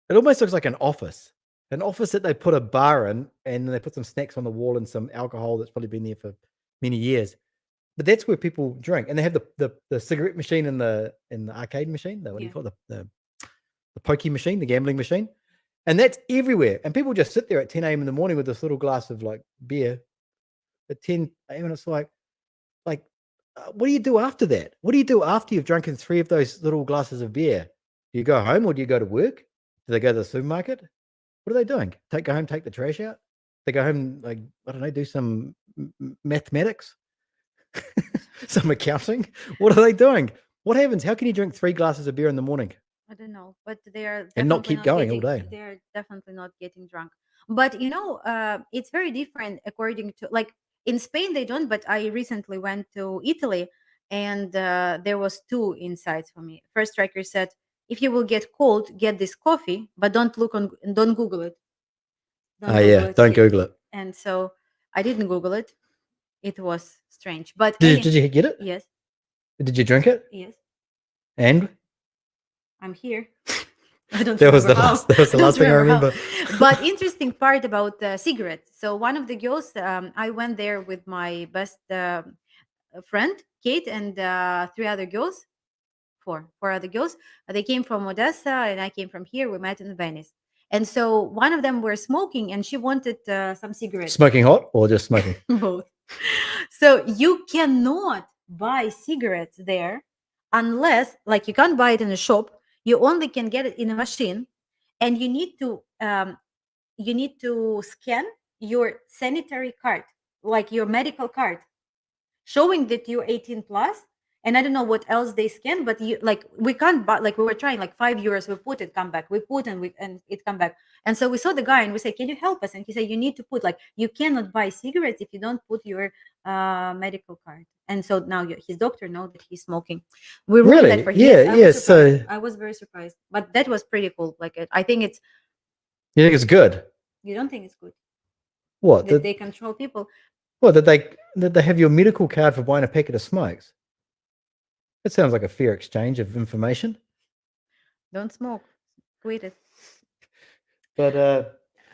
It almost looks like an office that they put a bar in, and they put some snacks on the wall and some alcohol that's probably been there for many years. but that's where people drink, and they have the cigarette machine in the arcade machine. What do you call it? The pokey machine, the gambling machine, and that's everywhere. And people just sit there at 10 a.m. in the morning with this little glass of like beer at 10 a.m. and it's like, what do you do after that? What do you do after you've drunken 3 of those little glasses of beer? Do you go home or do you go to work? Do they go to the supermarket? What are they doing? Go home, take the trash out? They go home, like, I don't know, do some mathematics, some accounting. What are they doing? What happens? How can you drink 3 glasses of beer in the morning? I don't know, but they are and not keep going all day. They are definitely not getting drunk. But it's very different according to, like, in Spain they don't. But I recently went to Italy, and there was 2 insights for me. First, Stryker said, if you will get cold, get this coffee, but don't Google it. Don't Google it. And so I didn't Google it. It was strange. But did you get it? Yes. Did you drink it? Yes. And I'm here. I don't. That was the last thing I remember. But interesting part about cigarettes. So one of the girls, I went there with my best friend Kate and 3 other girls, 4 other girls. They came from Odessa and I came from here. We met in Venice. And so one of them were smoking and she wanted some cigarettes. Smoking hot or just smoking? Both. So you cannot buy cigarettes there unless, like, you can't buy it in a shop. You only can get it in a machine, and you need to scan your sanitary card, like your medical card, showing that you're 18 plus. And I don't know what else they scan, but we can't buy, like, we were trying, like, €5, we put it, come back, we put and it come back. And so we saw the guy and we said, can you help us? And he said, you need to put, like, you cannot buy cigarettes if you don't put your medical card. And so now his doctor knows that he's smoking. We ruined that for him. Yes. So I was very surprised, but that was pretty cool. Like, I think it's. You think it's good? You don't think it's good? What? That they control people? What, that they have your medical card for buying a packet of smokes? That sounds like a fair exchange of information. Don't smoke. Quit it. But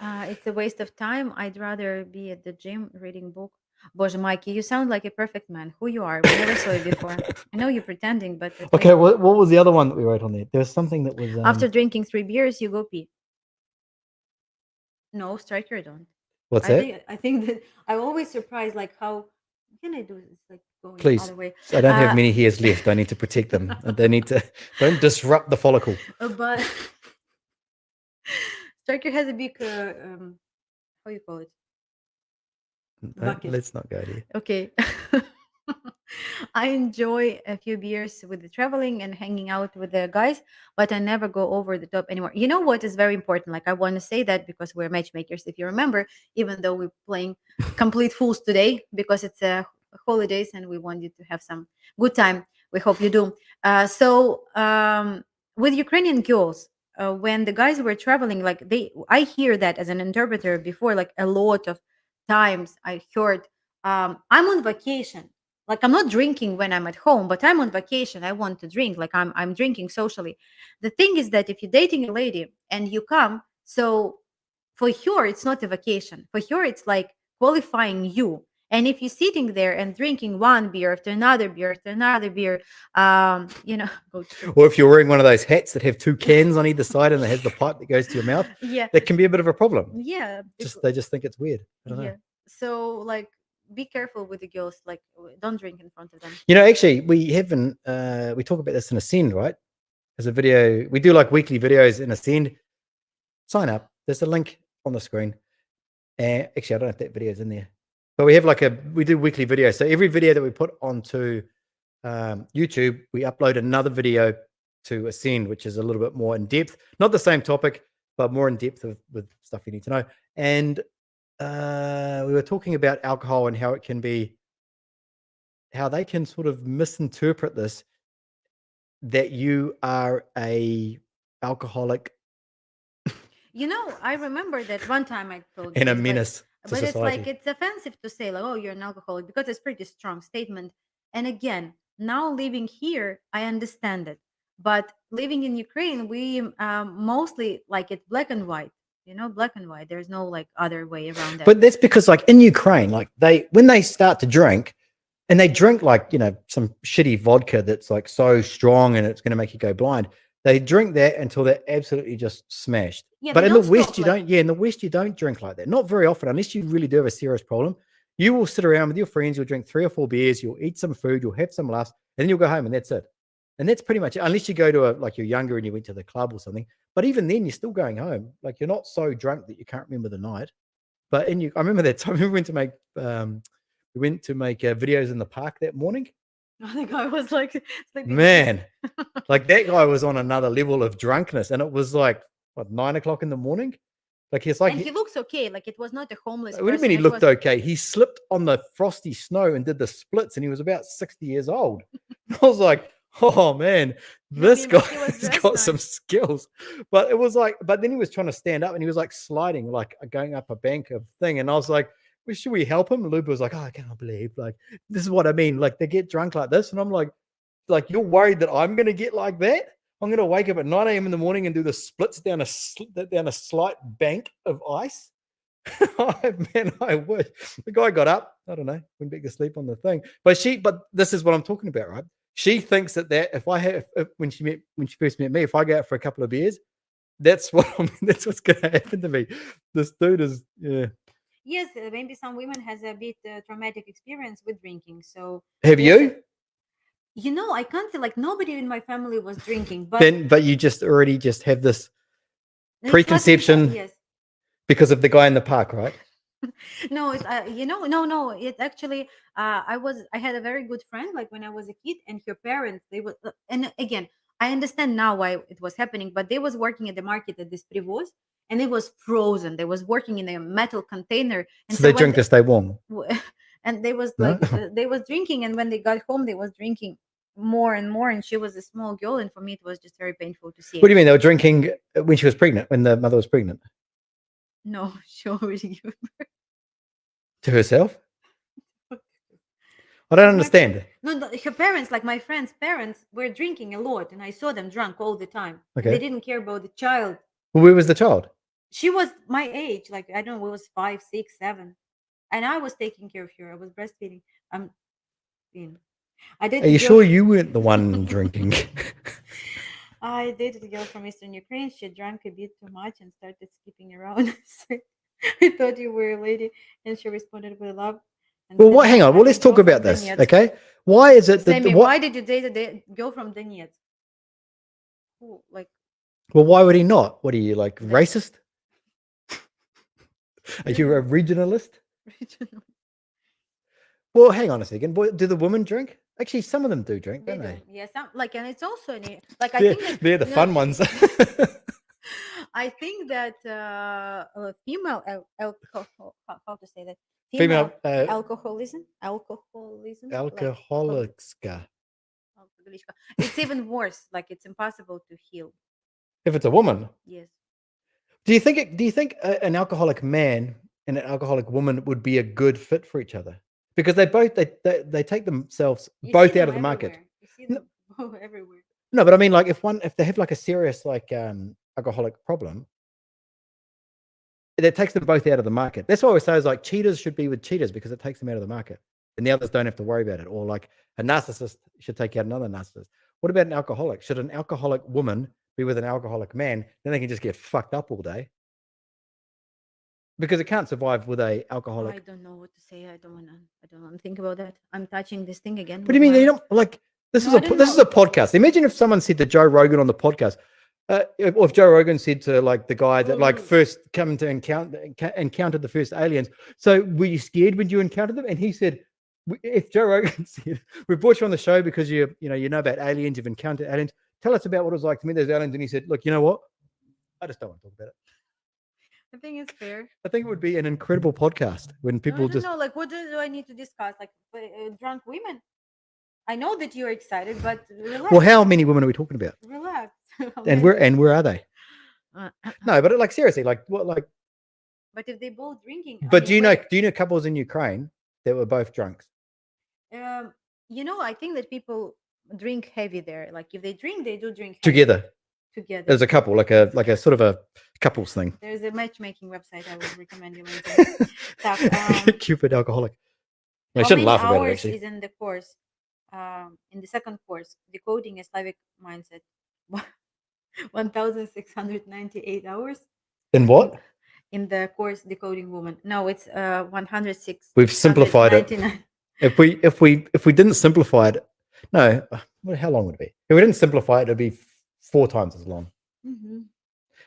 it's a waste of time. I'd rather be at the gym reading book. Boże, Mikey, you sound like a perfect man. Who you are? We never saw you before. I know you're pretending, but okay. What was the other one that we wrote on there? There was something that was after drinking 3 beers, you go pee. No, Stryker don't. What's that? I think that I'm always surprised, like, how can I do this? Like, going Please, all the way. I don't have many hairs left. I need to protect them. Don't disrupt the follicle. But Stryker has a big, how you call it? Let's not go there. Okay. I enjoy a few beers with the traveling and hanging out with the guys, but I never go over the top anymore. You know what is very important? Like, I want to say that because we're matchmakers, if you remember, even though we're playing complete fools today because it's holidays and we want you to have some good time. We hope you do. With Ukrainian girls, when the guys were traveling, like, I hear that as an interpreter before, like, a lot of times I heard, I'm on vacation. Like, I'm not drinking when I'm at home, but I'm on vacation. I want to drink. Like, I'm drinking socially. The thing is that if you're dating a lady and you come, so for her, it's not a vacation. For her, it's like qualifying you. And if you're sitting there and drinking one beer after another beer after another beer, or if you're wearing one of those hats that have 2 cans on either side and it has the pipe that goes to your mouth, that can be a bit of a problem. Yeah. They just think it's weird. I don't know. So, like, be careful with the girls. Like, don't drink in front of them. Actually, we haven't. We talk about this in Ascend, right? There's a video. We do, like, weekly videos in Ascend. Sign up. There's a link on the screen. And actually, I don't know if that video's in there, but we have we do weekly videos. So every video that we put onto YouTube, we upload another video to Ascend, which is a little bit more in depth. Not the same topic, but more in depth with stuff you need to know. And we were talking about alcohol and how they can sort of misinterpret this, that you are a alcoholic. I remember that one time I told you. And a menace to but society. It's like, it's offensive to say, like, oh, you're an alcoholic, because it's pretty strong statement. And again, now living here, I understand it. But living in Ukraine, we mostly like it black and white. Black and white. There's no, like, other way around that. But that's because, like, in Ukraine, like, when they start to drink, And they drink like, some shitty vodka that's like so strong and it's going to make you go blind. They drink that until they're absolutely just smashed. Yeah, But they in the don't West, stop, you like, don't. Yeah, in the West, you don't drink like that. Not very often, unless you really do have a serious problem. You will sit around with your friends. You'll drink 3 or 4 beers. You'll eat some food. You'll have some laughs, and then you'll go home, and that's it. And that's pretty much it. Unless you go to like you're younger and you went to the club or something. But even then, you're still going home. Like you're not so drunk that you can't remember the night. But I remember that time we went to make videos in the park that morning. the guy was like sleeping. Man, like that guy was on another level of drunkenness, and it was like what 9 o'clock in the morning. Like it's like And he looks okay. Like it was not a homeless what do you person. mean he it looked was, okay? He slipped on the frosty snow and did the splits, and he was about 60 years old. I was like, oh man, this but he guy was has dressed got some nice. skills. But it was like, but then he was trying to stand up and he was like sliding, like going up a bank of thing. And I was like, well, should we help him? And Luba was like, oh, I cannot believe, like, this is what I mean. Like they get drunk like this. And I'm like, you're worried that I'm going to get like that? I'm going to wake up at 9 a.m. in the morning and do the splits down a slight bank of ice. Man, I wish. The guy got up. I don't know, went back to sleep on the thing. But this is what I'm talking about, right? She thinks that if when she first met me, if I go out for a couple of beers, that's that's what's going to happen to me. This dude is, yeah. Yes, maybe some women has a bit traumatic experience with drinking. So Have yes, you? I can't say like nobody in my family was drinking, but But you already have this it's preconception yes. because of the guy in the park, right? No, it's no. It's actually I had a very good friend like when I was a kid, and her parents they were and again I understand now why it was happening, but they was working at the market at this Privos, and it was frozen. They was working in a metal container, and So they when drink to stay warm. and they was No? like they was drinking, and when they got home, they was drinking more and more, and she was a small girl, and for me it was just very painful to see What do it. you mean they were drinking when she was pregnant, when the mother was pregnant? No, she already gave birth. To herself? I don't My understand. No, her parents, like my friend's parents, were drinking a lot, and I saw them drunk all the time. And they Okay. didn't care about the child. Well, where was the child? She was my age, like I don't know, it was 5, 6, 7, and I was taking care of her. I was breastfeeding. I did. Are you sure you weren't the one drinking? I dated a girl from Eastern Ukraine. She drank a bit too much and started skipping around. I thought you were a lady, and she responded with love. Well, hang on. Well, let's talk about this, okay? Why is it that why did you date a girl from Donetsk? Who, like? Well, why would he not? What are you, like, racist? Are you a regionalist? Well, hang on a second. Do the women drink? Actually, some of them do drink, don't they? Yes, like, and it's also like I They're, think that, they're the fun ones. I think that female alcohol, how to say that? Female alcoholism. Alcoholicska. It's even worse. Like it's impossible to heal. If it's a woman. Yes. Do you think an alcoholic man and an alcoholic woman would be a good fit for each other? Because they take themselves both out of the market. You see them everywhere. No, but I mean, like if they have like a serious like alcoholic problem, that takes them both out of the market. That's why we say is like cheaters should be with cheaters because it takes them out of the market, and the others don't have to worry about it. Or like a narcissist should take out another narcissist. What about an alcoholic? Should an alcoholic woman be with an alcoholic man? Then they can just get fucked up all day. Because it can't survive with a alcoholic. I don't know what to say. I don't want to think about that. I'm touching this thing again. What do you mean? You don't like this is a podcast. Imagine if someone said to Joe Rogan on the podcast, if Joe Rogan said to like the guy that like first come to encountered the first aliens. So were you scared when you encountered them? And he said, if Joe Rogan said, we brought you on the show because you know about aliens, you've encountered aliens. Tell us about what it was like to meet those aliens. And he said, look, you know what? I just don't want to talk about it. I think it's fair. I think it would be an incredible podcast when people just know. Like, what do I need to discuss? Like, drunk women. I know that you're excited, but relax. Well, how many women are we talking about? Relax. And where are they? No, but like seriously, like what, like? But if they both drinking. But do you know couples in Ukraine that were both drunks? I think that people drink heavy there. Like if they drink, they do drink heavy. Together. There's a couple, like a sort of a couples thing. There's a matchmaking website I would recommend you later. Cupid alcoholic. I How shouldn't many laugh about it, hours actually. is in the course? In the second course, decoding a Slavic mindset, 1,698 hours In in what? in the course decoding woman. No, it's 106 We've simplified it. 699. If we didn't simplify it, no, how long would it be? If we didn't simplify it, it'd be 4 times as long. Mhm.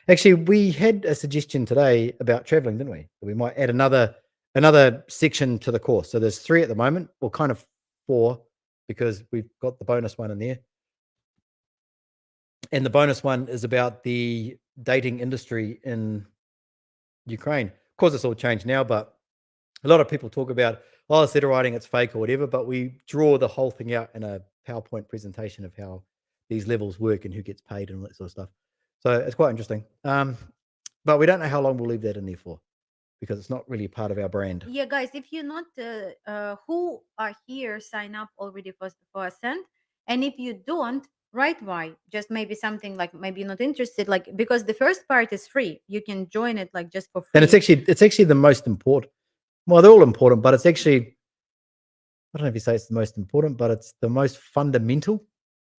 Actually, we had a suggestion today about traveling, didn't we? We might add another section to the course. So there's 3 at the moment, or kind of 4, because we've got the bonus one in there. And the bonus one is about the dating industry in Ukraine. Of course, it's all changed now, but a lot of people talk about, oh, it's letter writing, it's fake or whatever, but we draw the whole thing out in a PowerPoint presentation of how these levels work and who gets paid and all that sort of stuff. So it's quite interesting. But we don't know how long we'll leave that in there for, because it's not really part of our brand. Yeah, guys, if you're not who are here, sign up already for Ascend, and if you don't, write why. Just maybe something like maybe you're not interested, like because the first part is free. You can join it like just for And it's free. actually the most important. Well, they're all important, but it's actually, I don't know if you say it's the most important, but it's the most fundamental.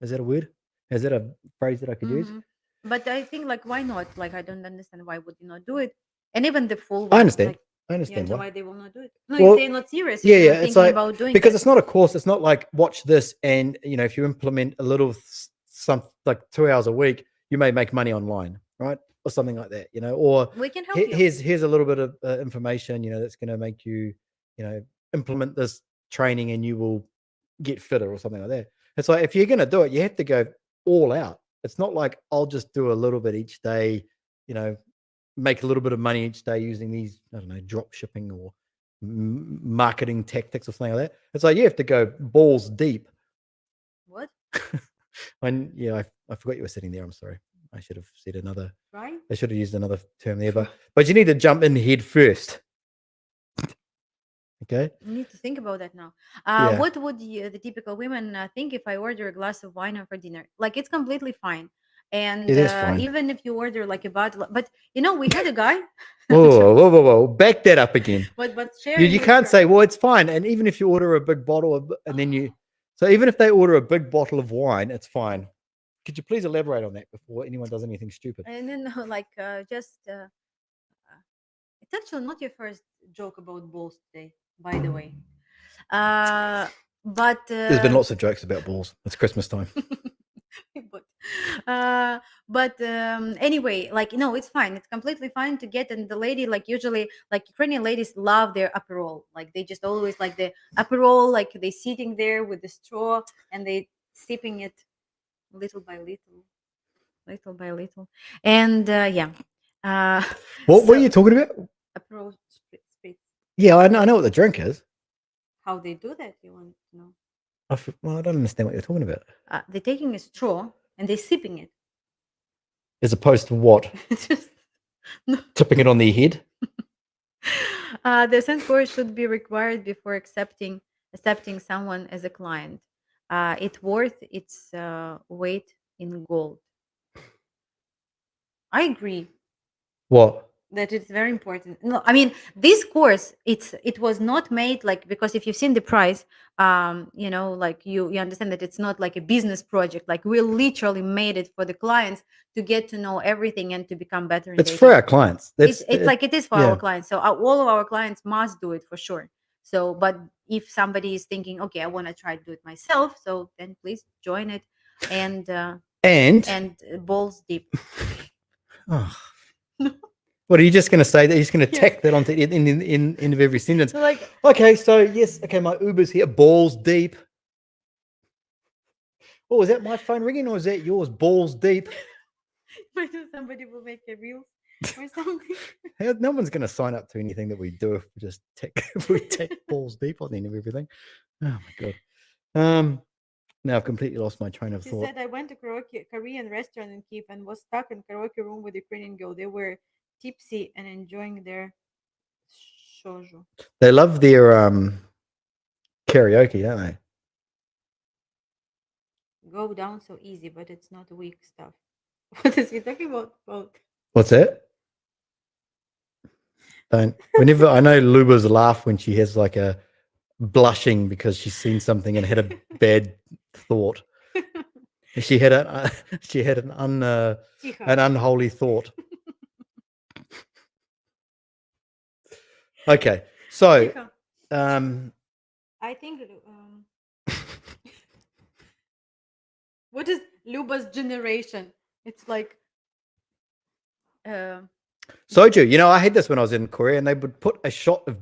Is that a word? Is that a phrase that I could use? Mhm. But I think like why not? Like I don't understand why would you not do it? And even the full I one, understand. like I you understand understand why. why they will not do it? No, if Well, they're not serious, if yeah, they're yeah. not It's thinking like, about doing because it. it's not a course. It's not like watch this, and if you implement a little some like 2 hours a week, you may make money online, right, or something like that. Or We can help you. here's a little bit of information, that's going to make you, implement this training, and you will get fitter or something like that. It's like, if you're going to do it, you have to go all out. It's not like I'll just do a little bit each day, make a little bit of money each day using these, I don't know, drop shipping or marketing tactics or something like that. It's like you have to go balls deep. What? I forgot you were sitting there. I'm sorry. I should have said another. Right? I should have used another term there, but you need to jump in head first. Okay. You need to think about that now. Yeah. What would the typical women think if I order a glass of wine for dinner? Like it's completely fine. And It is fine. even if you order like a bottle, but we had a guy. Whoa. Back that up again. But You sharing with can't her. say, well, it's fine. And even if you order a big bottle and then so even if they order a big bottle of wine, it's fine. Could you please elaborate on that before anyone does anything stupid? And then like just it's actually not your first joke about balls today, by the way. But There's been lots of jokes about balls. It's Christmas time. but anyway, like no, it's fine, it's completely fine to get. And the lady, like usually like Ukrainian ladies love their aperol, like they just always like the aperol, like they sitting there with the straw and they sipping it little by little. And yeah, What were so you talking about? aperol spritz. Yeah, I know what the drink is. How they do that, you want to know? Well, I don't understand what you're talking about. They're taking a straw and they're sipping it. As opposed to what? Just no. Tipping it on their head? The assent course should be required before accepting someone as a client. It worth its weight in gold. I agree What? that it's very important. No, I mean this course, it was not made like, because if you've seen the price, like you understand that it's not like a business project. Like we literally made it for the clients to get to know everything and to become better in It's dating. for our clients. It's like it is for yeah. our clients. So all of our clients must do it for sure. So, but if somebody is thinking, okay, I want to try to do it myself, so then please join it and balls deep. Oh. What are you just going to say? That he's going to tack that onto the end of every sentence? Like, okay, so yes, okay, my Uber's here, balls deep. Oh, is that my phone ringing or is that yours? Balls deep. Somebody will make a reel or something. No one's going to sign up to anything that we do if we just tack balls deep on the end of everything. Oh my god. Now I've completely lost my train of She thought. said, I went to Korean restaurant in Kiev and was stuck in karaoke room with Ukrainian girl. They were tipsy and enjoying their shoujo. They love their karaoke, don't they? Go down so easy, but it's not weak stuff. What is he talking about? What's that? Don't. Whenever I know Luba's laugh when she has like a blushing because she's seen something and had a bad thought. She had an unholy thought. Okay, so I think what is Luba's generation? It's like soju. You know, I had this when I was in Korea, and they would put a shot of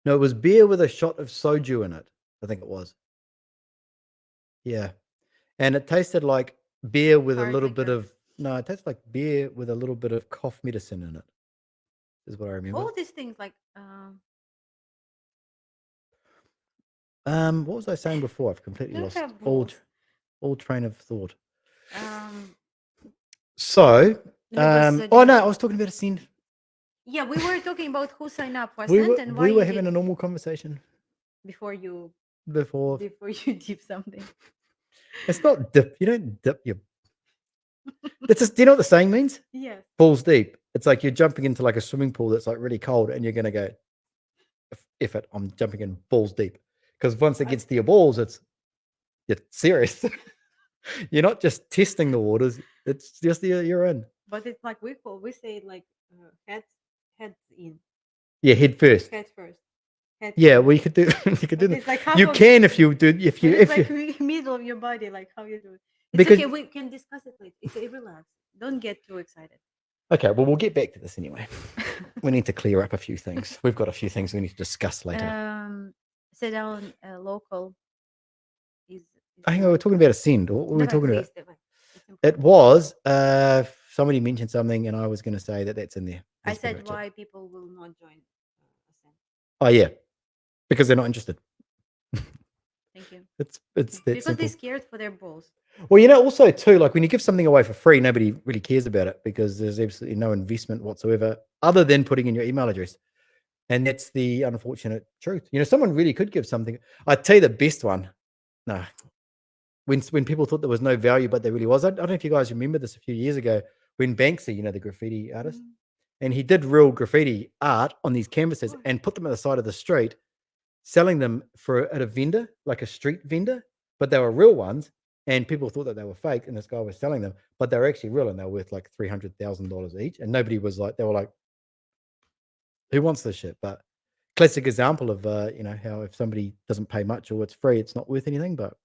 it was beer with a shot of soju in it. I think it was. Yeah, and it tasted like beer with a hard little bit liquor. of it tastes like beer with a little bit of cough medicine in it. Is what I remember. All these things like what was I saying before? I've completely don't lost have all train of thought. um So, Luba's oh no, I was talking about Ascend. yeah, we were talking about who signed up for We Ascend were and why we were you having did a normal conversation before you before. you dip something. It's not dip. You don't dip your. That's just, do you know what the saying means? Yes. Balls deep. It's like you're jumping into like a swimming pool that's like really cold, and you're gonna go, "If it, I'm jumping in balls deep." Because once it gets to your balls, you're serious. You're not just testing the waters; it's just you're in. But it's like we say it like heads in. Yeah, head first. Head first. Head Yeah, first. well, you could do. You could do It's like that. You can if you do. If you it's if like you middle of your body, like how you do it. It's because okay. We can discuss it later. It's relax. Don't get too excited. okay. Well, we'll get back to this anyway. We need to clear up a few things. We've got a few things we need to discuss later. Sit down local is Hang on, we're talking about Ascend. What were we talking about? It was somebody mentioned something, and I was going to say that's in there. I said why people will not join Ascend. Oh yeah, because they're not interested. Thank you. It's because simple. they're scared for their balls. Well, you know, also too, like when you give something away for free, nobody really cares about it because there's absolutely no investment whatsoever other than putting in your email address. And that's the unfortunate truth. You know, someone really could give something. I'd tell you the best one. No. When people thought there was no value, but there really was. I don't know if you guys remember this a few years ago when Banksy, you know, the graffiti artist, and he did real graffiti art on these canvases and put them at the side of the street, selling them at a vendor, like a street vendor, but they were real ones. And people thought that they were fake, and this guy was selling them, but they were actually real, and they were worth like $300,000 each. And nobody was like, they were like, "Who wants this shit?" But classic example of you know, how if somebody doesn't pay much or it's free, it's not worth anything. But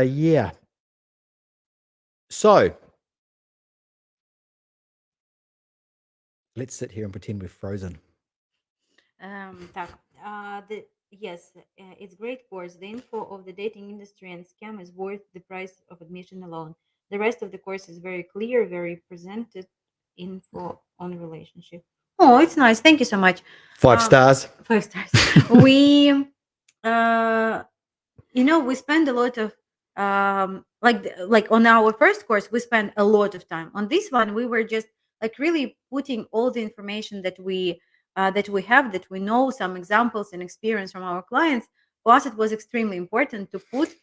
yeah. So let's sit here and pretend we're frozen. Yes, it's great course. The info of the dating industry and scam is worth the price of admission alone. The rest of the course is very clear, very presented info on relationship. Oh, it's nice. Thank you so much. 5 stars. 5 stars. We, you know, we spend a lot of like on our first course, we spent a lot of time. On this one, we were just like really putting all the information that we have, that we know, some examples and experience from our clients. Plus, it was extremely important to put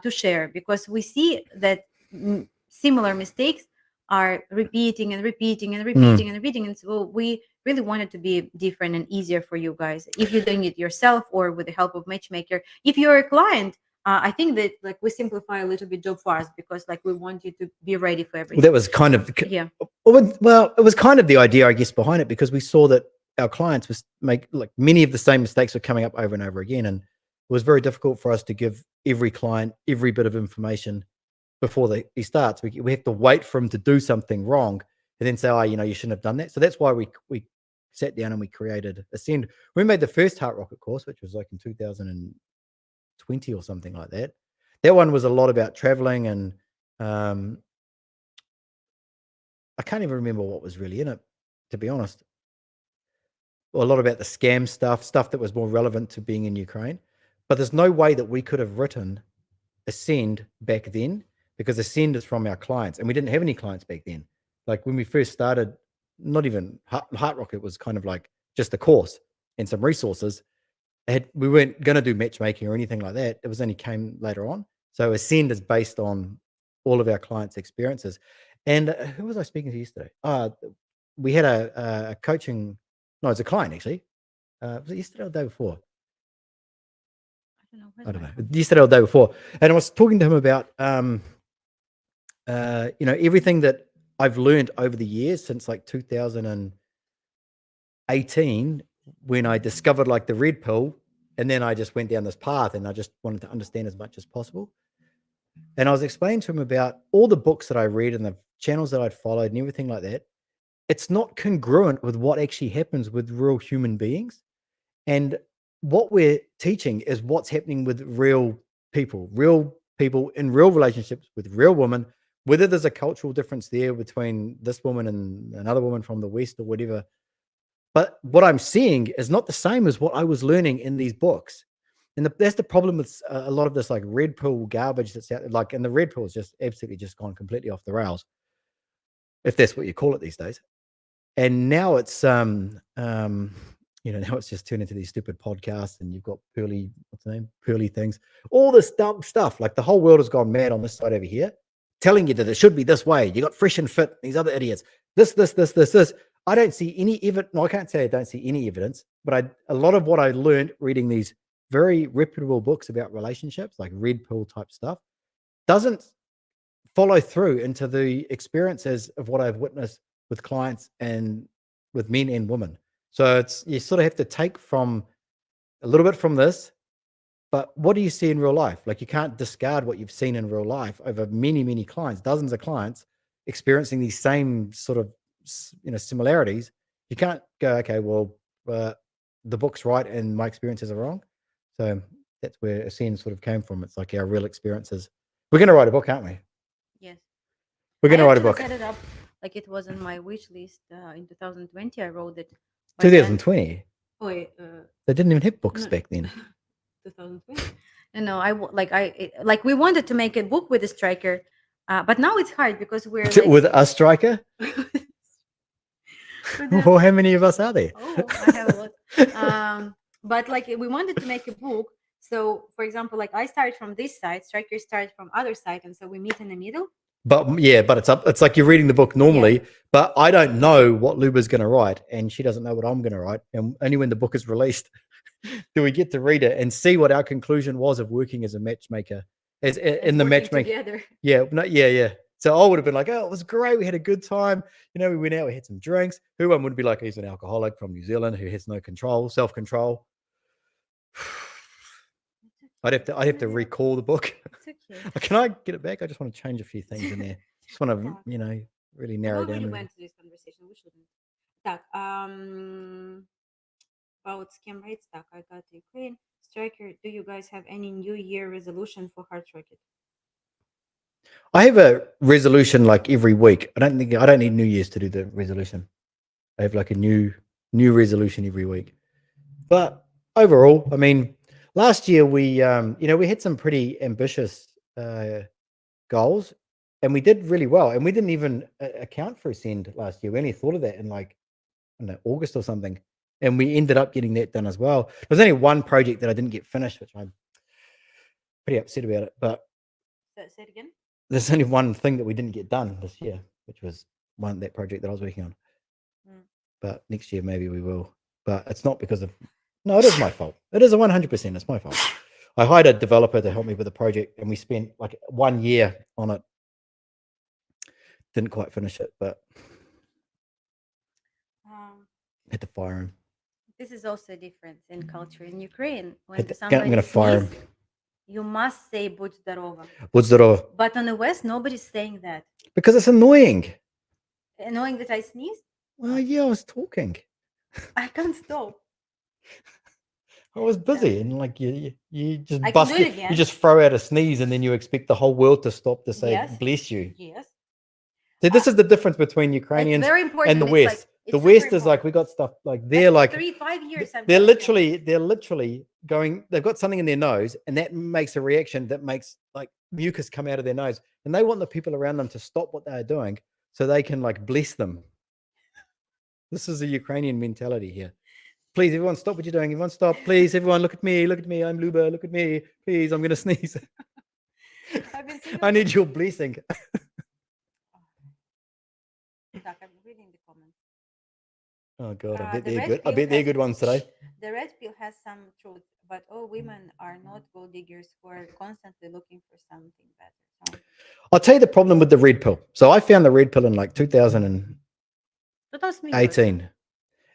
to share, because we see that similar mistakes are repeating and repeating and repeating and repeating. And so we really want it to be different and easier for you guys. If you're doing it yourself or with the help of matchmaker, if you're a client, I think that like we simplify a little bit job for us, because like we want you to be ready for everything. Well, that was kind of Well, it was kind of the idea, I guess, behind it, because we saw that our clients make like many of the same mistakes were coming up over and over again, and it was very difficult for us to give every client every bit of information before he starts. We have to wait for him to do something wrong and then say, "Oh, you know, you shouldn't have done that." So that's why we sat down and we created Ascend. We made the first Heart Rocket course, which was like in 2020 or something like that. That one was a lot about traveling, and I can't even remember what was really in it, to be honest. Well, a lot about the scam stuff that was more relevant to being in Ukraine. But there's no way that we could have written Ascend back then, because Ascend is from our clients, and we didn't have any clients back then. Like when we first started, not even Heart Rocket was kind of like just a course and some resources. We weren't going to do matchmaking or anything like that. It was only came later on. So Ascend is based on all of our clients' experiences. And who was I speaking to yesterday? We had a coaching. No, it's a client actually. Was it yesterday or the day before? I don't know. I don't know. Yesterday or the day before. And I was talking to him about, everything that I've learned over the years since like 2018, when I discovered like the red pill, and then I just went down this path and I just wanted to understand as much as possible. And I was explaining to him about all the books that I read and the channels that I'd followed and everything like that. It's not congruent with what actually happens with real human beings. And what we're teaching is what's happening with real people in real relationships with real women, whether there's a cultural difference there between this woman and another woman from the West or whatever. But what I'm seeing is not the same as what I was learning in these books. And that's the problem with a lot of this like red pill garbage that's out there. Like, and the red pill is just absolutely just gone completely off the rails, if that's what you call it these days. And now it's now it's just turned into these stupid podcasts, and you've got pearly, what's the name? Pearly things, all this dumb stuff. Like the whole world has gone mad on this side over here, telling you that it should be this way. You got Fresh and Fit, these other idiots. This. I don't see any evidence. No, I can't say I don't see any evidence, but a lot of what I learned reading these very reputable books about relationships, like red pill type stuff, doesn't follow through into the experiences of what I've witnessed with clients and with men and women. So you sort of have to take from a little bit from this, but what do you see in real life? Like, you can't discard what you've seen in real life over many, many clients, dozens of clients experiencing these same sort of, similarities. You can't go, okay, well, the book's right and my experiences are wrong. So that's where Ascend sort of came from. It's like our real experiences. We're going to write a book, aren't we? Yes. We're going to write a book. I set it up like it was on my wish list in 2020. I wrote it. 2020. They didn't even have books back then. 2020. We wanted to make a book with a Stryker, but now it's hard because we're with a Stryker. Well, how many of us are there? Oh, I have a lot. But we wanted to make a book. So, for example, I started from this side, Stryker started from other side, and so we meet in the middle. But it's like you're reading the book normally, but I don't know what Luba's going to write, and she doesn't know what I'm going to write. And only when the book is released do we get to read it and see what our conclusion was of working as a matchmaker, in the matchmaking. Together. Yeah. So I would have been like, oh, it was great. We had a good time. We went out, we had some drinks. Who one would be like, he's an alcoholic from New Zealand who has no self-control. I'd have to recall the book. It's okay. Can I get it back? I just want to change a few things in there. Just want to, really narrow down. We went to this conversation. We shouldn't. About scam rates. I got Ukraine. Stryker, do you guys have any New Year resolution for Hard Rocket? I have a resolution like every week. I don't need New Year's to do the resolution. I have like a new resolution every week. But overall, I mean, last year we had some pretty ambitious goals, and we did really well. And we didn't even account for Ascend last year. We only thought of that in August or something, and we ended up getting that done as well. There's only one project that I didn't get finished, which I'm pretty upset about it. But say it again. There's only one thing that we didn't get done this year, which was that project that I was working on. But next year maybe we will. But it's not because of. No, it is my fault. It is 100%. It's my fault. I hired a developer to help me with the project, and we spent 1 year on it. Didn't quite finish it, but had to fire him. This is also a difference in culture in Ukraine. When I'm going to fire him. You must say "Будь здорова." Будь здорова. But on the West, nobody's saying that. Because it's annoying. Annoying that I sneezed? Well, yeah, I was talking. I can't stop. I was busy, and you just bust it. You just throw out a sneeze, and then you expect the whole world to stop to say bless you. Yes. So this is the difference between Ukrainians and the West. The West is we got stuff they're 3-5 years. They're literally going. They've got something in their nose, and that makes a reaction that makes mucus come out of their nose, and they want the people around them to stop what they're doing so they can bless them. This is a Ukrainian mentality here. Please, everyone, stop what you're doing. Everyone, stop. Please, everyone, look at me. Look at me. I'm Luba. Look at me. Please, I'm going to sneeze. I need your blessing. I'm reading the comments. Oh God, I bet they're good. I bet they're good ones today. The red pill has some truth, but all women are not gold diggers who are constantly looking for something better. So, I'll tell you the problem with the red pill. So I found the red pill in like 2018. to смеется.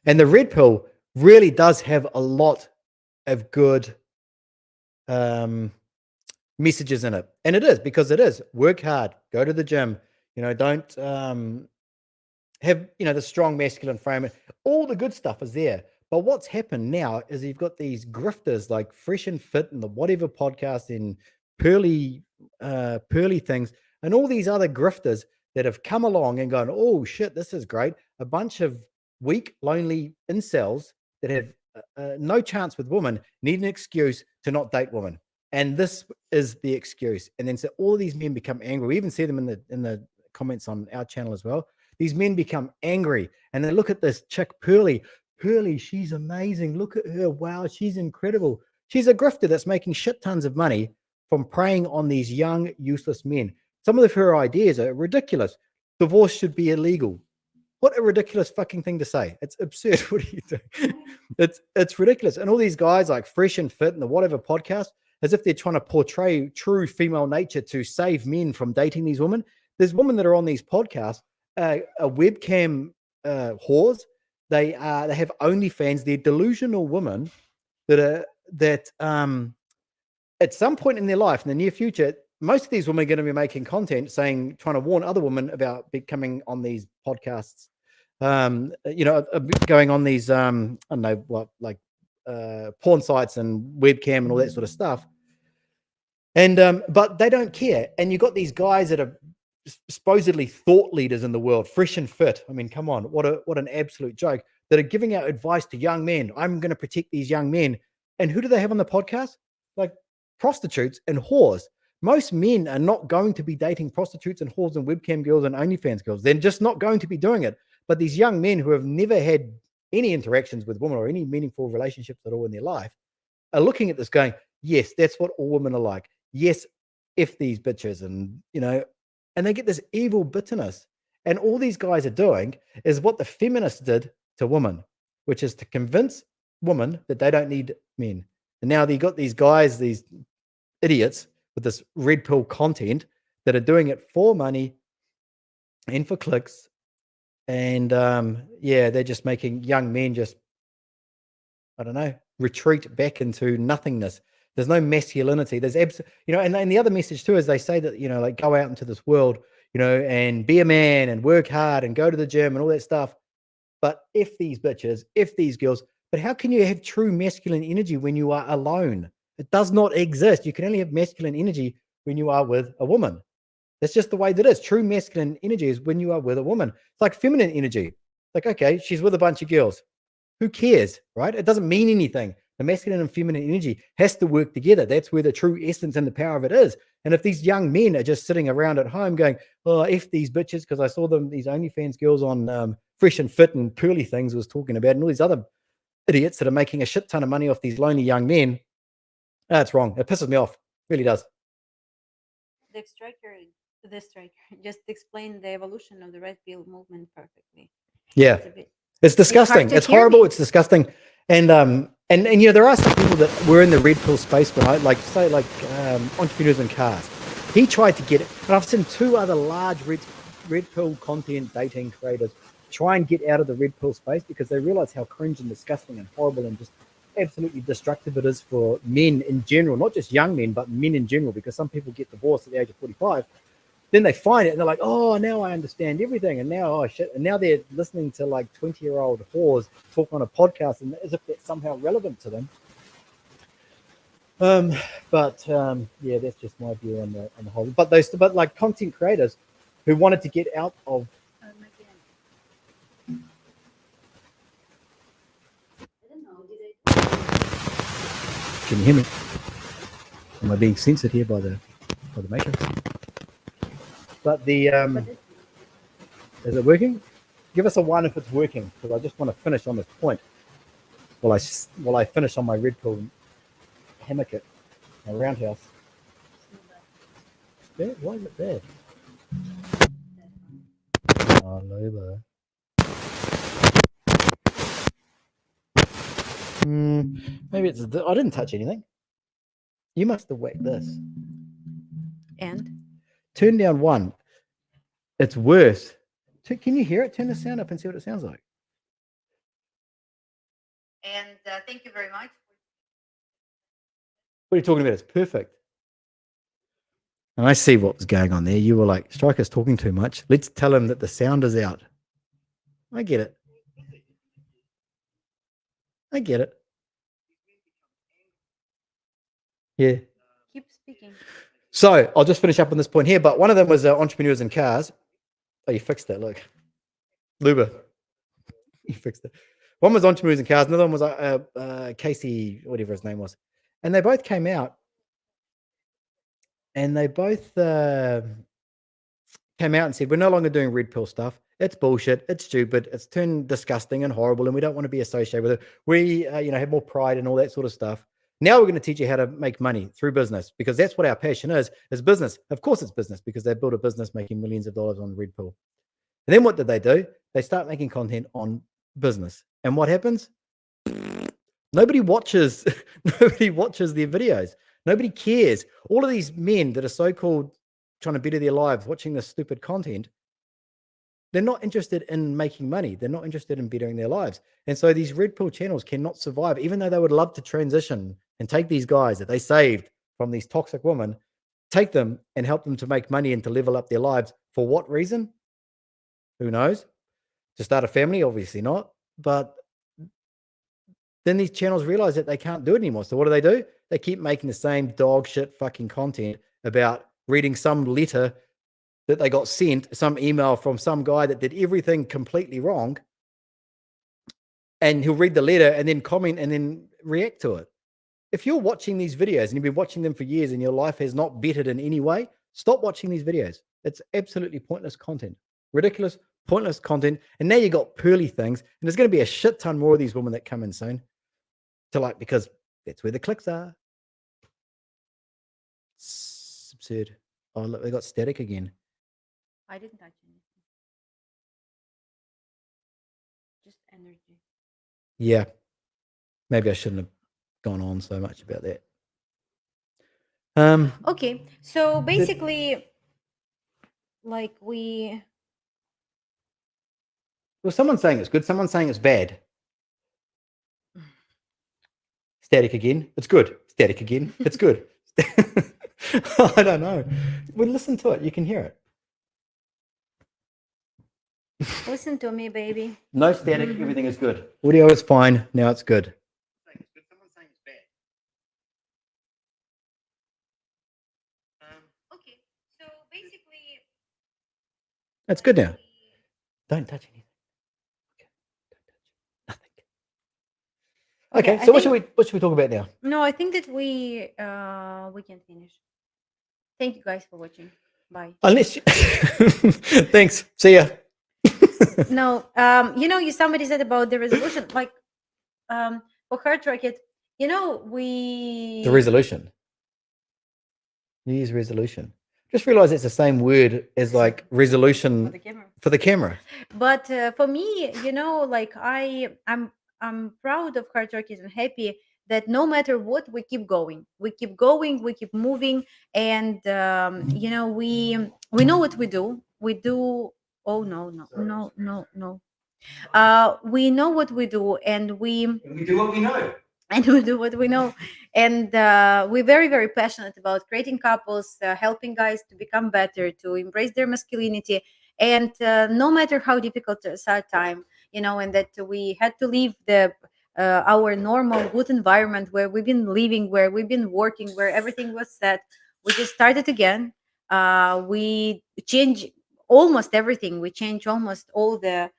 And the red pill really does have a lot of good messages in it. And it is, because it is work hard, go to the gym, don't have, the strong masculine frame. All the good stuff is there. But what's happened now is you've got these grifters like Fresh and Fit and the Whatever podcast and Pearly things and all these other grifters that have come along and gone, oh shit, this is great. A bunch of weak, lonely incels that have no chance with women need an excuse to not date women. And this is the excuse. And then so all of these men become angry. We even see them in the comments on our channel as well. These men become angry and they look at this chick, Pearly. Pearly, she's amazing. Look at her. Wow, she's incredible. She's a grifter that's making shit tons of money from preying on these young, useless men. Some of her ideas are ridiculous. Divorce should be illegal. What a ridiculous fucking thing to say. It's absurd. What do you think? It's ridiculous. And all these guys like Fresh and Fit and the Whatever podcast, as if they're trying to portray true female nature to save men from dating these women. There's women that are on these podcasts, a webcam whores. They have OnlyFans. They're delusional women that at some point in their life in the near future, most of these women are going to be making content trying to warn other women about becoming on these podcasts, going on these, I don't know what, like porn sites and webcam and all that sort of stuff. And but they don't care. And you've got these guys that are supposedly thought leaders in the world, Fresh and Fit. I mean, come on, what an absolute joke, that are giving out advice to young men. I'm going to protect these young men. And who do they have on the podcast? Like prostitutes and whores. Most men are not going to be dating prostitutes and whores and webcam girls and OnlyFans girls. They're just not going to be doing it. But these young men who have never had any interactions with women or any meaningful relationships at all in their life are looking at this going, yes, that's what all women are like. Yes, F these bitches. And, and they get this evil bitterness. And all these guys are doing is what the feminists did to women, which is to convince women that they don't need men. And now you got these guys, these idiots with this red pill content that are doing it for money and for clicks. And they're just making young men just, I don't know, retreat back into nothingness. There's no masculinity. There's and the other message too is they say that, like go out into this world, and be a man and work hard and go to the gym and all that stuff. But if these bitches, if these girls, but how can you have true masculine energy when you are alone? It does not exist. You can only have masculine energy when you are with a woman. That's just the way that is. True masculine energy is when you are with a woman. It's like feminine energy. Like, okay, she's with a bunch of girls. Who cares, right? It doesn't mean anything. The masculine and feminine energy has to work together. That's where the true essence and the power of it is. And if these young men are just sitting around at home going, oh, F these bitches, because I saw them, these OnlyFans girls on Fresh and Fit and Pearly things was talking about, and all these other idiots that are making a shit ton of money off these lonely young men. That's wrong. It pisses me off. It really does. The Stryker just explained the evolution of the red pill movement perfectly. Yeah. It's disgusting. It's horrible. It's disgusting. And there are some people that were in the red pill space when entrepreneurs in cars. He tried to get it, and I've seen two other large red pill content dating creators try and get out of the red pill space because they realize how cringe and disgusting and horrible and just absolutely destructive it is for men in general, not just young men, but men in general, because some people get divorced at the age of 45. Then they find it and they're like, oh, now I understand everything. And now, oh shit. And now they're listening to like 20-year-old whores talk on a podcast and as if that's somehow relevant to them. That's just my view on the whole. But like content creators who wanted to get out of. Can you hear me? Am I being censored here by the matrix? But is it working? Give us a 1 if it's working, because I just want to finish on this point while I finish on my red pill hammock at my roundhouse. Bad? Why is it bad? Oh, Luba. Maybe it's. I didn't touch anything. You must have whacked this. And Turn down one. It's worse. Can you hear it? Turn the sound up and see what it sounds like. and thank you very much. What are you talking about? It's perfect. And I see what was going on there. You were like, Stryker's talking too much. Let's tell him that the sound is out. I get it. I get it. Yeah. Keep speaking. So I'll just finish up on this point here. But one of them was entrepreneurs in cars. Oh, you fixed that. Look. Luba. You fixed it. One was entrepreneurs in cars. Another one was Casey, whatever his name was. And they both came out. And they both came out and said, we're no longer doing red pill stuff. It's bullshit. It's stupid. It's turned disgusting and horrible, and we don't want to be associated with it. We, have more pride and all that sort of stuff. Now we're going to teach you how to make money through business, because that's what our passion is business. Of course it's business, because they built a business making millions of dollars on red pill. And then what did they do? They start making content on business. And what happens? Nobody watches. Nobody watches their videos. Nobody cares. All of these men that are so-called trying to better their lives, watching this stupid content, they're not interested in making money. They're not interested in bettering their lives. And so these red pill channels cannot survive, even though they would love to transition and take these guys that they saved from these toxic women, take them and help them to make money and to level up their lives. For what reason? Who knows? To start a family? Obviously not. But then these channels realize that they can't do it anymore. So what do? They keep making the same dog shit fucking content about reading some letter that they got sent, some email from some guy that did everything completely wrong. And he'll read the letter and then comment and then react to it. If you're watching these videos and you've been watching them for years and your life has not bettered in any way, stop watching these videos. It's absolutely pointless content. Ridiculous, pointless content. And now you got pearly things. And there's going to be a shit ton more of these women that come in soon. Because that's where the clicks are. It's absurd. Oh, look, they got static again. I didn't touch anything. Just energy. Yeah. Maybe I shouldn't have gone on so much about that. Okay. So basically, like well, someone's saying it's good. Someone's saying it's bad. Static again. It's good. Static again. It's good. I don't know. Well, listen to it. You can hear it. Listen to me, baby. No static. Everything is good. Audio is fine. Now it's good. Someone's saying it's bad. Okay. So basically, It's good now. Don't touch anything. Okay. Don't touch nothing. Okay. So what should we talk about now? No, I think that we can finish. Thank you guys for watching. Bye. Unless thanks. See ya. No, somebody said about the resolution, like for Heart Rocket, The resolution. New Year's resolution. Just realize it's the same word as like resolution for the camera. But for me, like I'm proud of Heart Rocket and happy that no matter what, we keep going, we keep moving, and we know what we do. We do. Oh no. We know what we do, and we do what we know. And we do what we know, and we're very, very passionate about creating couples, helping guys to become better, to embrace their masculinity, and no matter how difficult is our time, and that we had to leave our normal good environment where we've been living, where we've been working, where everything was set. We just started again. We change almost everything. We change almost all the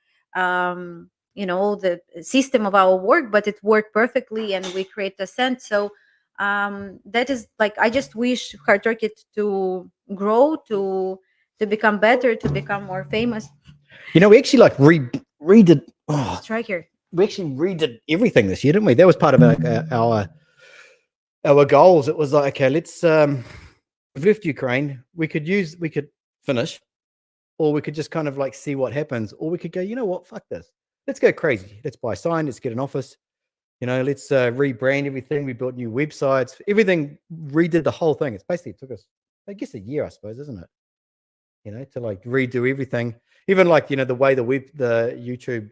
all the system of our work, but it worked perfectly, and we create a sense. So that is like, I just wish Heart Rocket to grow, to become better, to become more famous. We actually like redid Stryker. We actually redid everything this year, didn't we? That was part of our goals. It was like, okay, let's we've left Ukraine. We could finish, or we could just kind of like see what happens, or we could go, you know what, fuck this. Let's go crazy. Let's buy a sign. Let's get an office. let's rebrand everything. We built new websites, everything, redid the whole thing. It's basically took us, I guess, a year, I suppose, isn't it? To like redo everything, even like the way the YouTube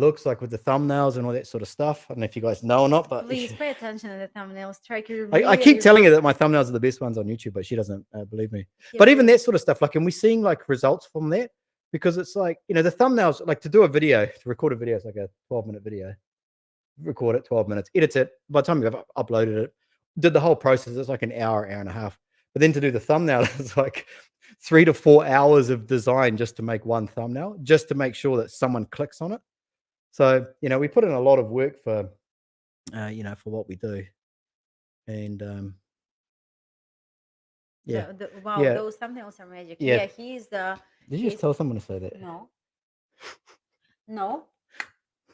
looks like with the thumbnails and all that sort of stuff. I don't know if you guys know or not, but Please pay attention to the thumbnails. Stryker I keep really telling her that my thumbnails are the best ones on YouTube, but she doesn't believe me. But even that sort of stuff, like, and we're seeing like results from that, because it's like, the thumbnails, like to do a video, to record a video, it's like a 12-minute video, record it 12 minutes, edit it. By the time you've uploaded it, did the whole process, it's like an hour and a half. But then to do the thumbnail, it's like 3 to 4 hours of design just to make one thumbnail, just to make sure that someone clicks on it. So, we put in a lot of work for, for what we do. And yeah. Wow, Yeah. those thumbnails are magic. Yeah. He's Did you just tell someone to say that? No.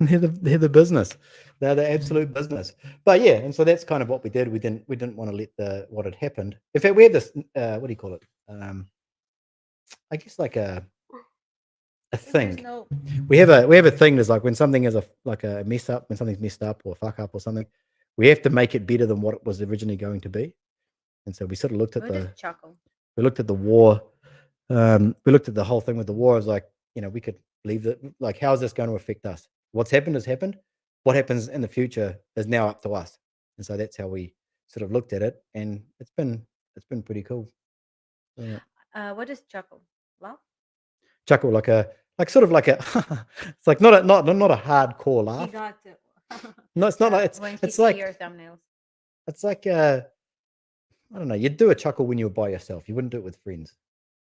They're the business. They're the absolute business. But yeah, and so that's kind of what we did. We didn't want to let what had happened. In fact, we had this what do you call it? I guess like a thing. We have a thing that's like when something is a mess up, when something's messed up or fuck up or something, we have to make it better than what it was originally going to be. And so we sort of looked at we looked at the war. We looked at the whole thing with the war. I was like, we could leave it. Like, how is this going to affect us? What's happened has happened. What happens in the future is now up to us. And so that's how we sort of looked at it, and it's been pretty cool. Yeah. What is chuckle? Laugh? Chuckle, like sort of like a it's like not a hardcore laugh. He got it. No, it's not like it's like your thumbnails. It's like I don't know, you'd do a chuckle when you were by yourself. You wouldn't do it with friends.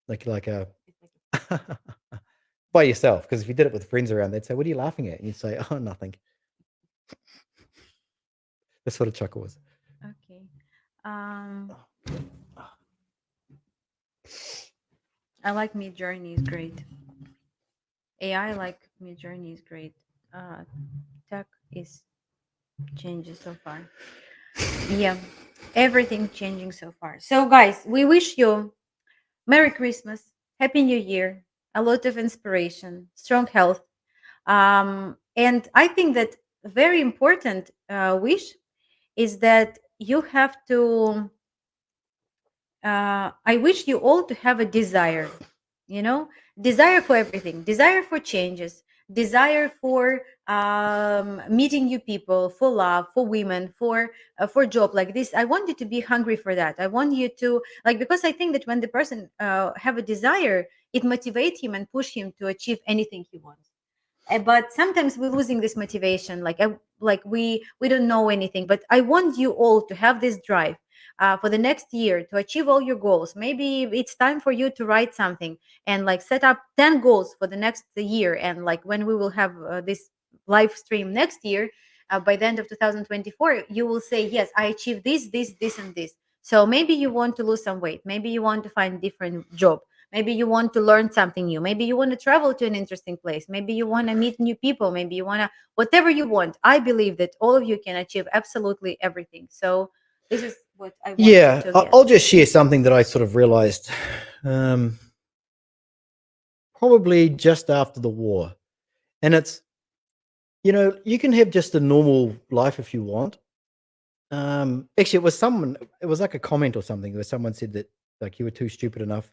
Like a by yourself, because if you did it with friends around, they'd say, "What are you laughing at?" And you'd say, "Oh, nothing." That's what a chuckle was. Okay. I like Midjourney is great. AI like Midjourney is great. Tech is changing so far. Yeah, everything changing so far. So guys, we wish you Merry Christmas, Happy New Year, a lot of inspiration, strong health. And I think that very important wish is that you have to I wish you all to have a desire, desire for everything, desire for changes, desire for meeting new people, for love, for women, for job like this. I want you to be hungry for that. I want you to because I think that when the person have a desire, it motivates him and push him to achieve anything he wants. But sometimes we're losing this motivation, we don't know anything. But I want you all to have this drive for the next year to achieve all your goals. Maybe it's time for you to write something and set up 10 goals for the next year. And when we will have this live stream next year, by the end of 2024, you will say, yes, I achieved this and this. So maybe you want to lose some weight, maybe you want to find a different job, maybe you want to learn something new, maybe you want to travel to an interesting place, maybe you want to meet new people, maybe you want to, whatever you want. I believe that all of you can achieve absolutely everything. So this is what I want. Yeah, I'll just share something that I sort of realized probably just after the war. And it's, you can have just a normal life if you want. Actually, it was like a comment or something where someone said that you were too stupid enough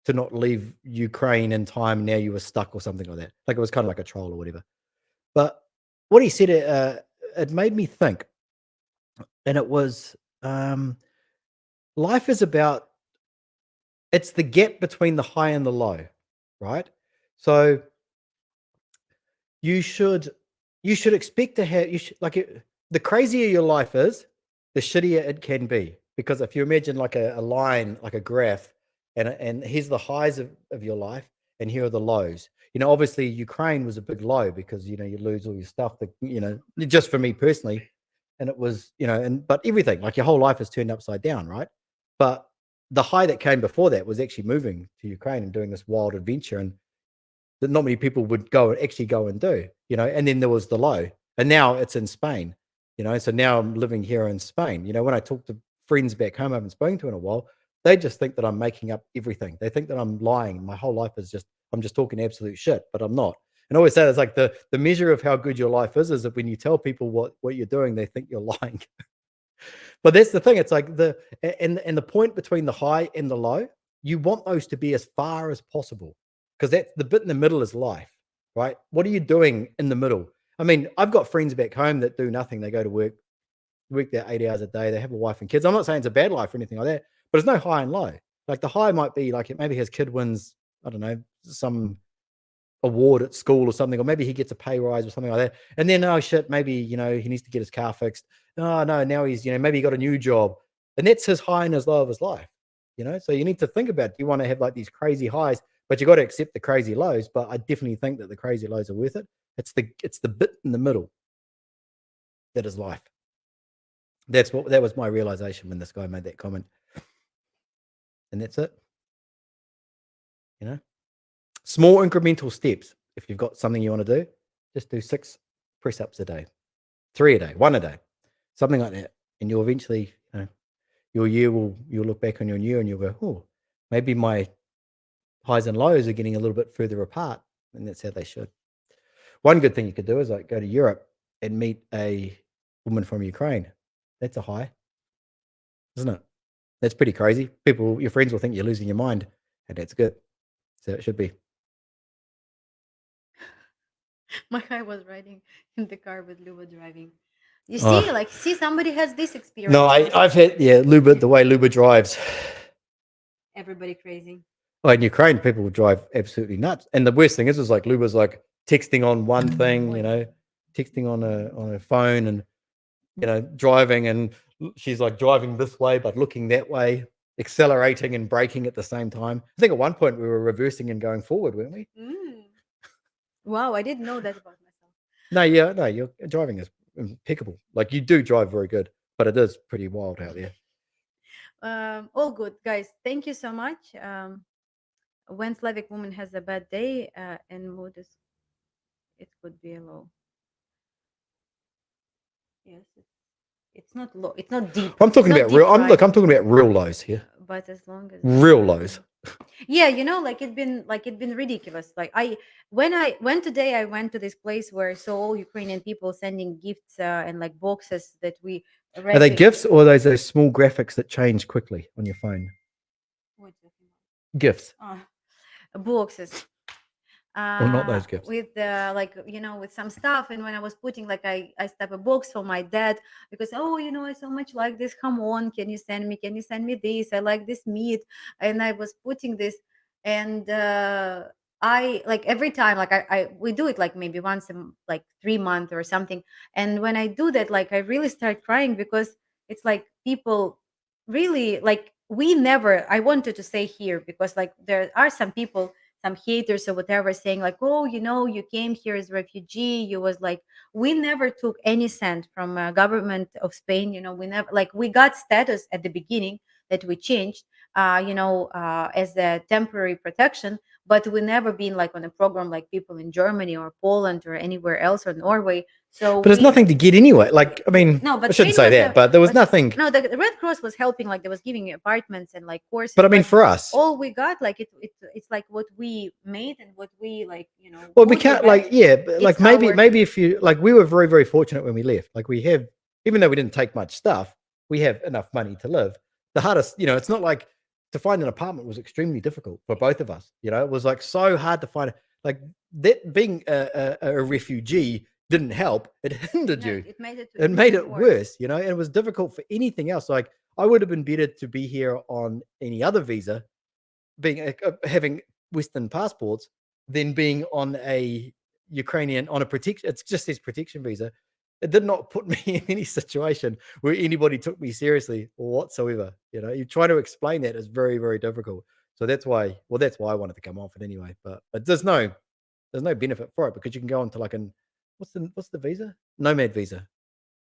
to not leave Ukraine in time. Now you were stuck or something like that. Like it was kind of like a troll or whatever. But what he said, it made me think. And it was, life is about, it's the gap between the high and the low, right? So you should expect to have, the crazier your life is, the shittier it can be. Because if you imagine like a line, like a graph, and here's the highs of your life, and here are the lows. Obviously Ukraine was a big low because, you lose all your stuff that, just for me personally. And it was, but everything, like your whole life is turned upside down, right? But the high that came before that was actually moving to Ukraine and doing this wild adventure, and that not many people would actually go and do, and then there was the low, and now it's in Spain, so now I'm living here in Spain. When I talk to friends back home I haven't spoken to in a while, they just think that I'm making up everything. They think that I'm lying. My whole life is I'm just talking absolute shit, but I'm not. And I always say it's like the measure of how good your life is that when you tell people what you're doing, they think you're lying. But that's the thing. It's like and the point between the high and the low, you want those to be as far as possible, because that's the bit in the middle is life, right? What are you doing in the middle? I mean, I've got friends back home that do nothing. They go to work there 8 hours a day. They have a wife and kids. I'm not saying it's a bad life or anything like that, but there's no high and low. Like the high might be like it maybe his kid wins, I don't know, some award at school or something, or maybe he gets a pay rise or something like that. And then, oh shit, maybe, he needs to get his car fixed. Oh no, now he's, maybe he got a new job. And that's his high and his low of his life. So you need to think about, do you want to have like these crazy highs, but you got to accept the crazy lows. But I definitely think that the crazy lows are worth it. It's the bit in the middle that is life. That was my realization when this guy made that comment. And that's it. Small incremental steps. If you've got something you want to do, just do 6 press-ups a day, 3 a day, 1 a day, something like that. And you'll eventually, you'll look back on your year and you'll go, oh, maybe my highs and lows are getting a little bit further apart. And that's how they should. One good thing you could do is like go to Europe and meet a woman from Ukraine. That's a high, isn't it? That's pretty crazy. Your friends will think you're losing your mind, and that's good. So it should be. My guy was riding in the car with Luba driving. You see, somebody has this experience. No, I've had Luba. The way Luba drives, everybody crazy. Oh, in Ukraine, people will drive absolutely nuts. And the worst thing is like Luba's like texting on one thing, texting on a phone, and driving, and she's like driving this way but looking that way, accelerating and braking at the same time. I think at one point we were reversing and going forward, weren't we? Wow, I didn't know that about myself. No, your driving is impeccable. Like you do drive very good, but it is pretty wild out there. All good, guys. Thank you so much. When Slavic woman has a bad day and mood is, it could be a low. Yes, it's not low. It's not deep. I'm talking about real. I'm talking about real lows here. But as long as real lows. Yeah, like it's been ridiculous. Like when I went today, I went to this place where I saw all Ukrainian people sending gifts and like boxes that we. Are they gifts or are those small graphics that change quickly on your phone? What? Gifts. Boxes. Or not those gifts. With with some stuff. And when I was putting I stuck a box for my dad because I so much like this. Come on, can you send me this? I like this meat. And I was putting this, and I like every time we do it like maybe once in 3 months or something. And when I do that, I really start crying because it's like people really I wanted to say here because there are some people, some haters or whatever, saying you came here as a refugee. You was we never took any cent from government of Spain. We never we got status at the beginning that we changed, as a temporary protection, but we never been on a program like people in Germany or Poland or anywhere else or Norway. So, but there's nothing to get anyway. No, but I shouldn't say that. But there was nothing. No, the Red Cross was helping. They was giving apartments and courses. But I mean, for us, all we got it's what we made and what we Well, we can't but maybe if you we were very, very fortunate when we left. We have, even though we didn't take much stuff, we have enough money to live. The hardest, it's not like to find an apartment was extremely difficult for both of us. It was so hard to find. That being a refugee didn't help. It hindered you. It made it worse. And it was difficult for anything else. I would have been better to be here on any other visa, being having Western passports, than being on a Ukrainian on a protection. It just says protection visa. It did not put me in any situation where anybody took me seriously whatsoever. You try to explain that is very, very difficult. So that's why I wanted to come off it anyway. But there's no benefit for it because you can go on to what's the visa? Nomad visa.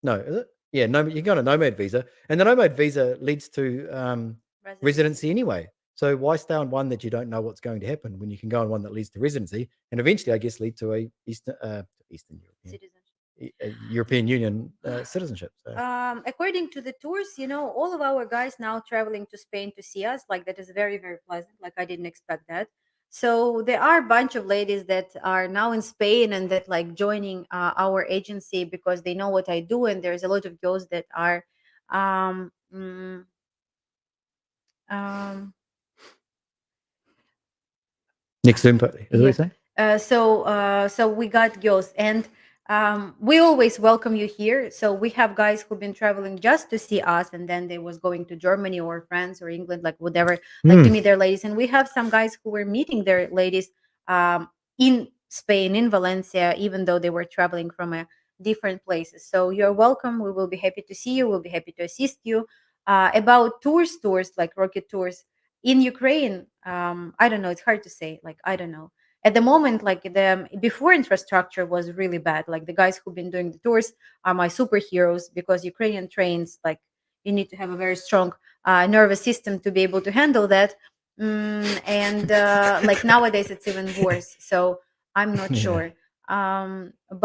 No, is it? Yeah, no, you can go on a nomad visa, and the nomad visa leads to residency anyway. So why stay on one that you don't know what's going to happen when you can go on one that leads to residency and eventually, I guess, lead to a Eastern European Union citizenship. So. According to the tours, all of our guys now traveling to Spain to see us, that is very, very pleasant. I didn't expect that. So there are a bunch of ladies that are now in Spain and that like joining our agency because they know what I do, and there's a lot of girls that are um, mm, um, Next Zoom party. Is that what you're yeah. saying? So we got girls, and we always welcome you here. So we have guys who've been traveling just to see us, and then they was going to Germany or France or England, like whatever, like to Mm. meet their ladies. And we have some guys who were meeting their ladies in Spain, in Valencia, even though they were traveling from different places. So you're welcome. We will be happy to see you. We'll be happy to assist you. About tours like rocket tours in Ukraine. I don't know. It's hard to say. Like I don't know at the moment. Like the before infrastructure was really bad. Like the guys who've been doing the tours are my superheroes because Ukrainian trains, like you need to have a very strong nervous system to be able to handle that. And like nowadays it's even worse. So I'm not Yeah. sure.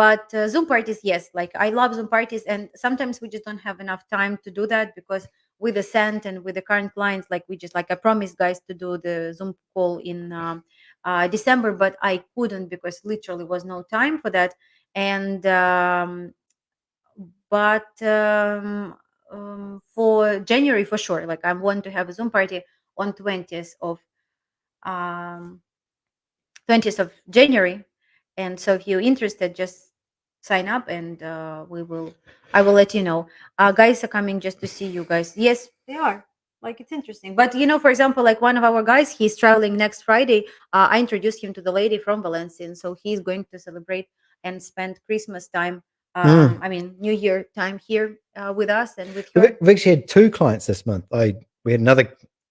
But Zoom parties, yes, like I love Zoom parties, and sometimes we just don't have enough time to do that because with the scent and with the current clients, like we just like I promised guys to do the Zoom call in December, but I couldn't because literally was no time for that. And but for January for sure, like I want to have a Zoom party on um, 20th of January. And so if you're interested, just sign up and I will let you know. Guys are coming just to see you guys. Yes, they are. Like it's interesting. But for example, like one of our guys, he's traveling next Friday. I introduced him to the lady from Valencia. And so he's going to celebrate and spend Christmas time. Mm. I mean, New Year time here with us and with We've her. we've actually had 2 clients this month. We had another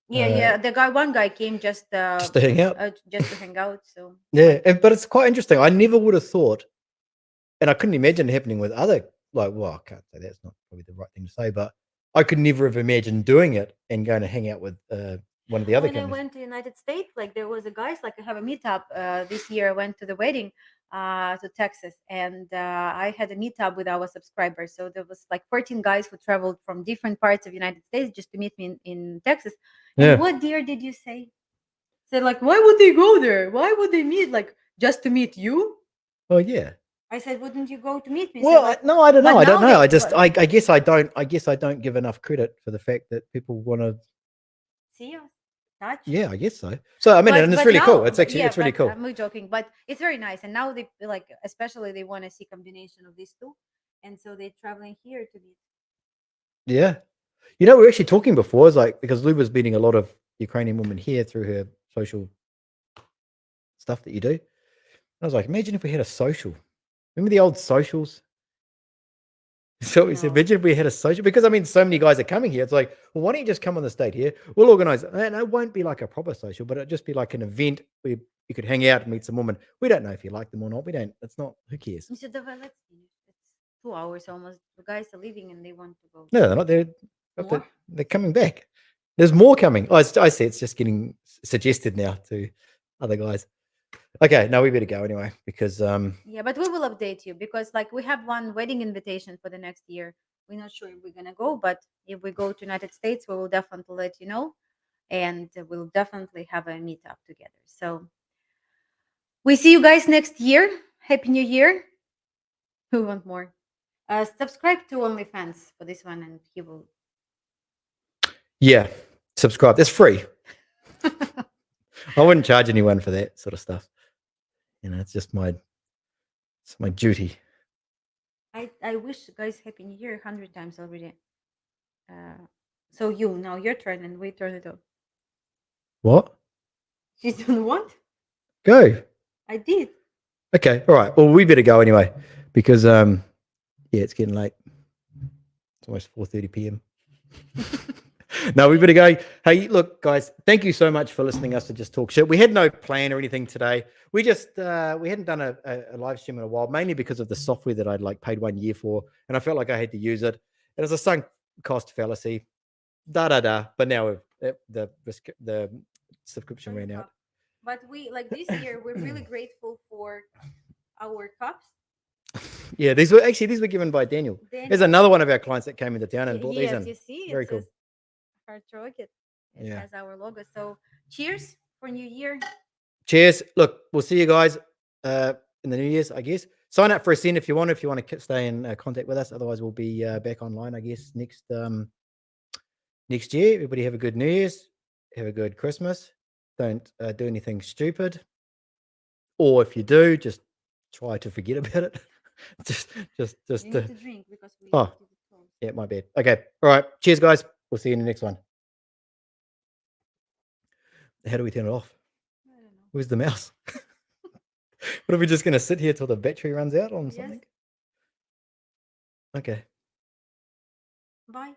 Yeah, yeah. One guy came just to hang out. just to hang out. So Yeah, like, but it's quite interesting. I never would have thought, and I couldn't imagine it happening with other, like, well, I can't say that's not probably the right thing to say, but I could never have imagined doing it and going to hang out with one of the other when I companies. went to United States, like there was a guys like I have a meetup this year. I went to the wedding to Texas, and I had a meetup with our subscribers. So there was like 14 guys who traveled from different parts of United States just to meet me in Texas. And Yeah. what dear did you say? Said like, why would they go there? Why would they meet like just to meet you? Well, yeah. I said, wouldn't you go to meet me? Said Well, like, no, I don't know. but I don't now know. they, I just, but I guess I don't give enough credit for the fact that people want to. see us, touch. Yeah, I guess so. So I mean, and it's But really cool. now, It's but actually, yeah, it's really but cool. I'm joking. But it's very nice, and now they like, especially they want to see combination of these two, and so they're traveling here to meet. Yeah. You know, we were actually talking before, is like, because Luba's meeting a lot of Ukrainian women here through her social stuff that you do. I was like, imagine if we had a social. Remember the old socials? So we said, No, imagine if we had a social, because I mean, so many guys are coming here. It's like, well, why don't you just come on the state here? We'll organize it. And it won't be like a proper social, but it'll just be like an event where you could hang out and meet some women. We don't know if you like them or not. We don't, it's not, who cares? instead of let's finish. It's 2 hours almost. The guys are leaving, and they want to go No, they're not. more. They're coming back. There's more coming. Oh, I see. It's just getting suggested now to other guys. Okay, no, we better go anyway because Yeah, but we will update you because like we have one wedding invitation for the next year. We're not sure if we're gonna go, but if we go to United States, we will definitely let you know, and we'll definitely have a meetup together. So we see you guys next year. Happy New Year. Who want more? Subscribe to OnlyFans for this one, and he will. yeah, subscribe. That's free. I wouldn't charge anyone for that sort of stuff. You know, it's my duty. I wish guys Happy New Year 100 times already. Uh, so you now your turn, and we turn it off. What? You don't want? Go. I did. Okay. All right. Well, we better go anyway because yeah, it's getting late. It's almost 4:30 p.m. No, we better go. Hey, look, guys, thank you so much for listening to us to just talk shit. We had no plan or anything today. We just we hadn't done a live stream in a while, mainly because of the software that I'd like paid 1 year for, and I felt like I had to use it. It was a sunk cost fallacy. But now the subscription Turn ran it out. off. But we like this year. We're really grateful for our cups. Yeah, these were given by Daniel. There's Daniel, another one of our clients that came into town and brought these yes, in. you see, it Very cool. says Heart Rocket. It Yeah. has our logo. So cheers for New Year. cheers. Look, we'll see you guys in the New Year's, I guess. Sign up for a Ascend if you want to stay in contact with us. Otherwise, we'll be back online, I guess, next year. Everybody have a good New Year's. Have a good Christmas. Don't do anything stupid. Or if you do, just try to forget about it. just You need to drink because we Oh. did it home. Yeah, my bad. Okay. All right. Cheers, guys. We'll see you in the next one. How do we turn it off? I don't know. Where's the mouse? What are we just going to sit here till the battery runs out on Yes. something? Okay. Bye.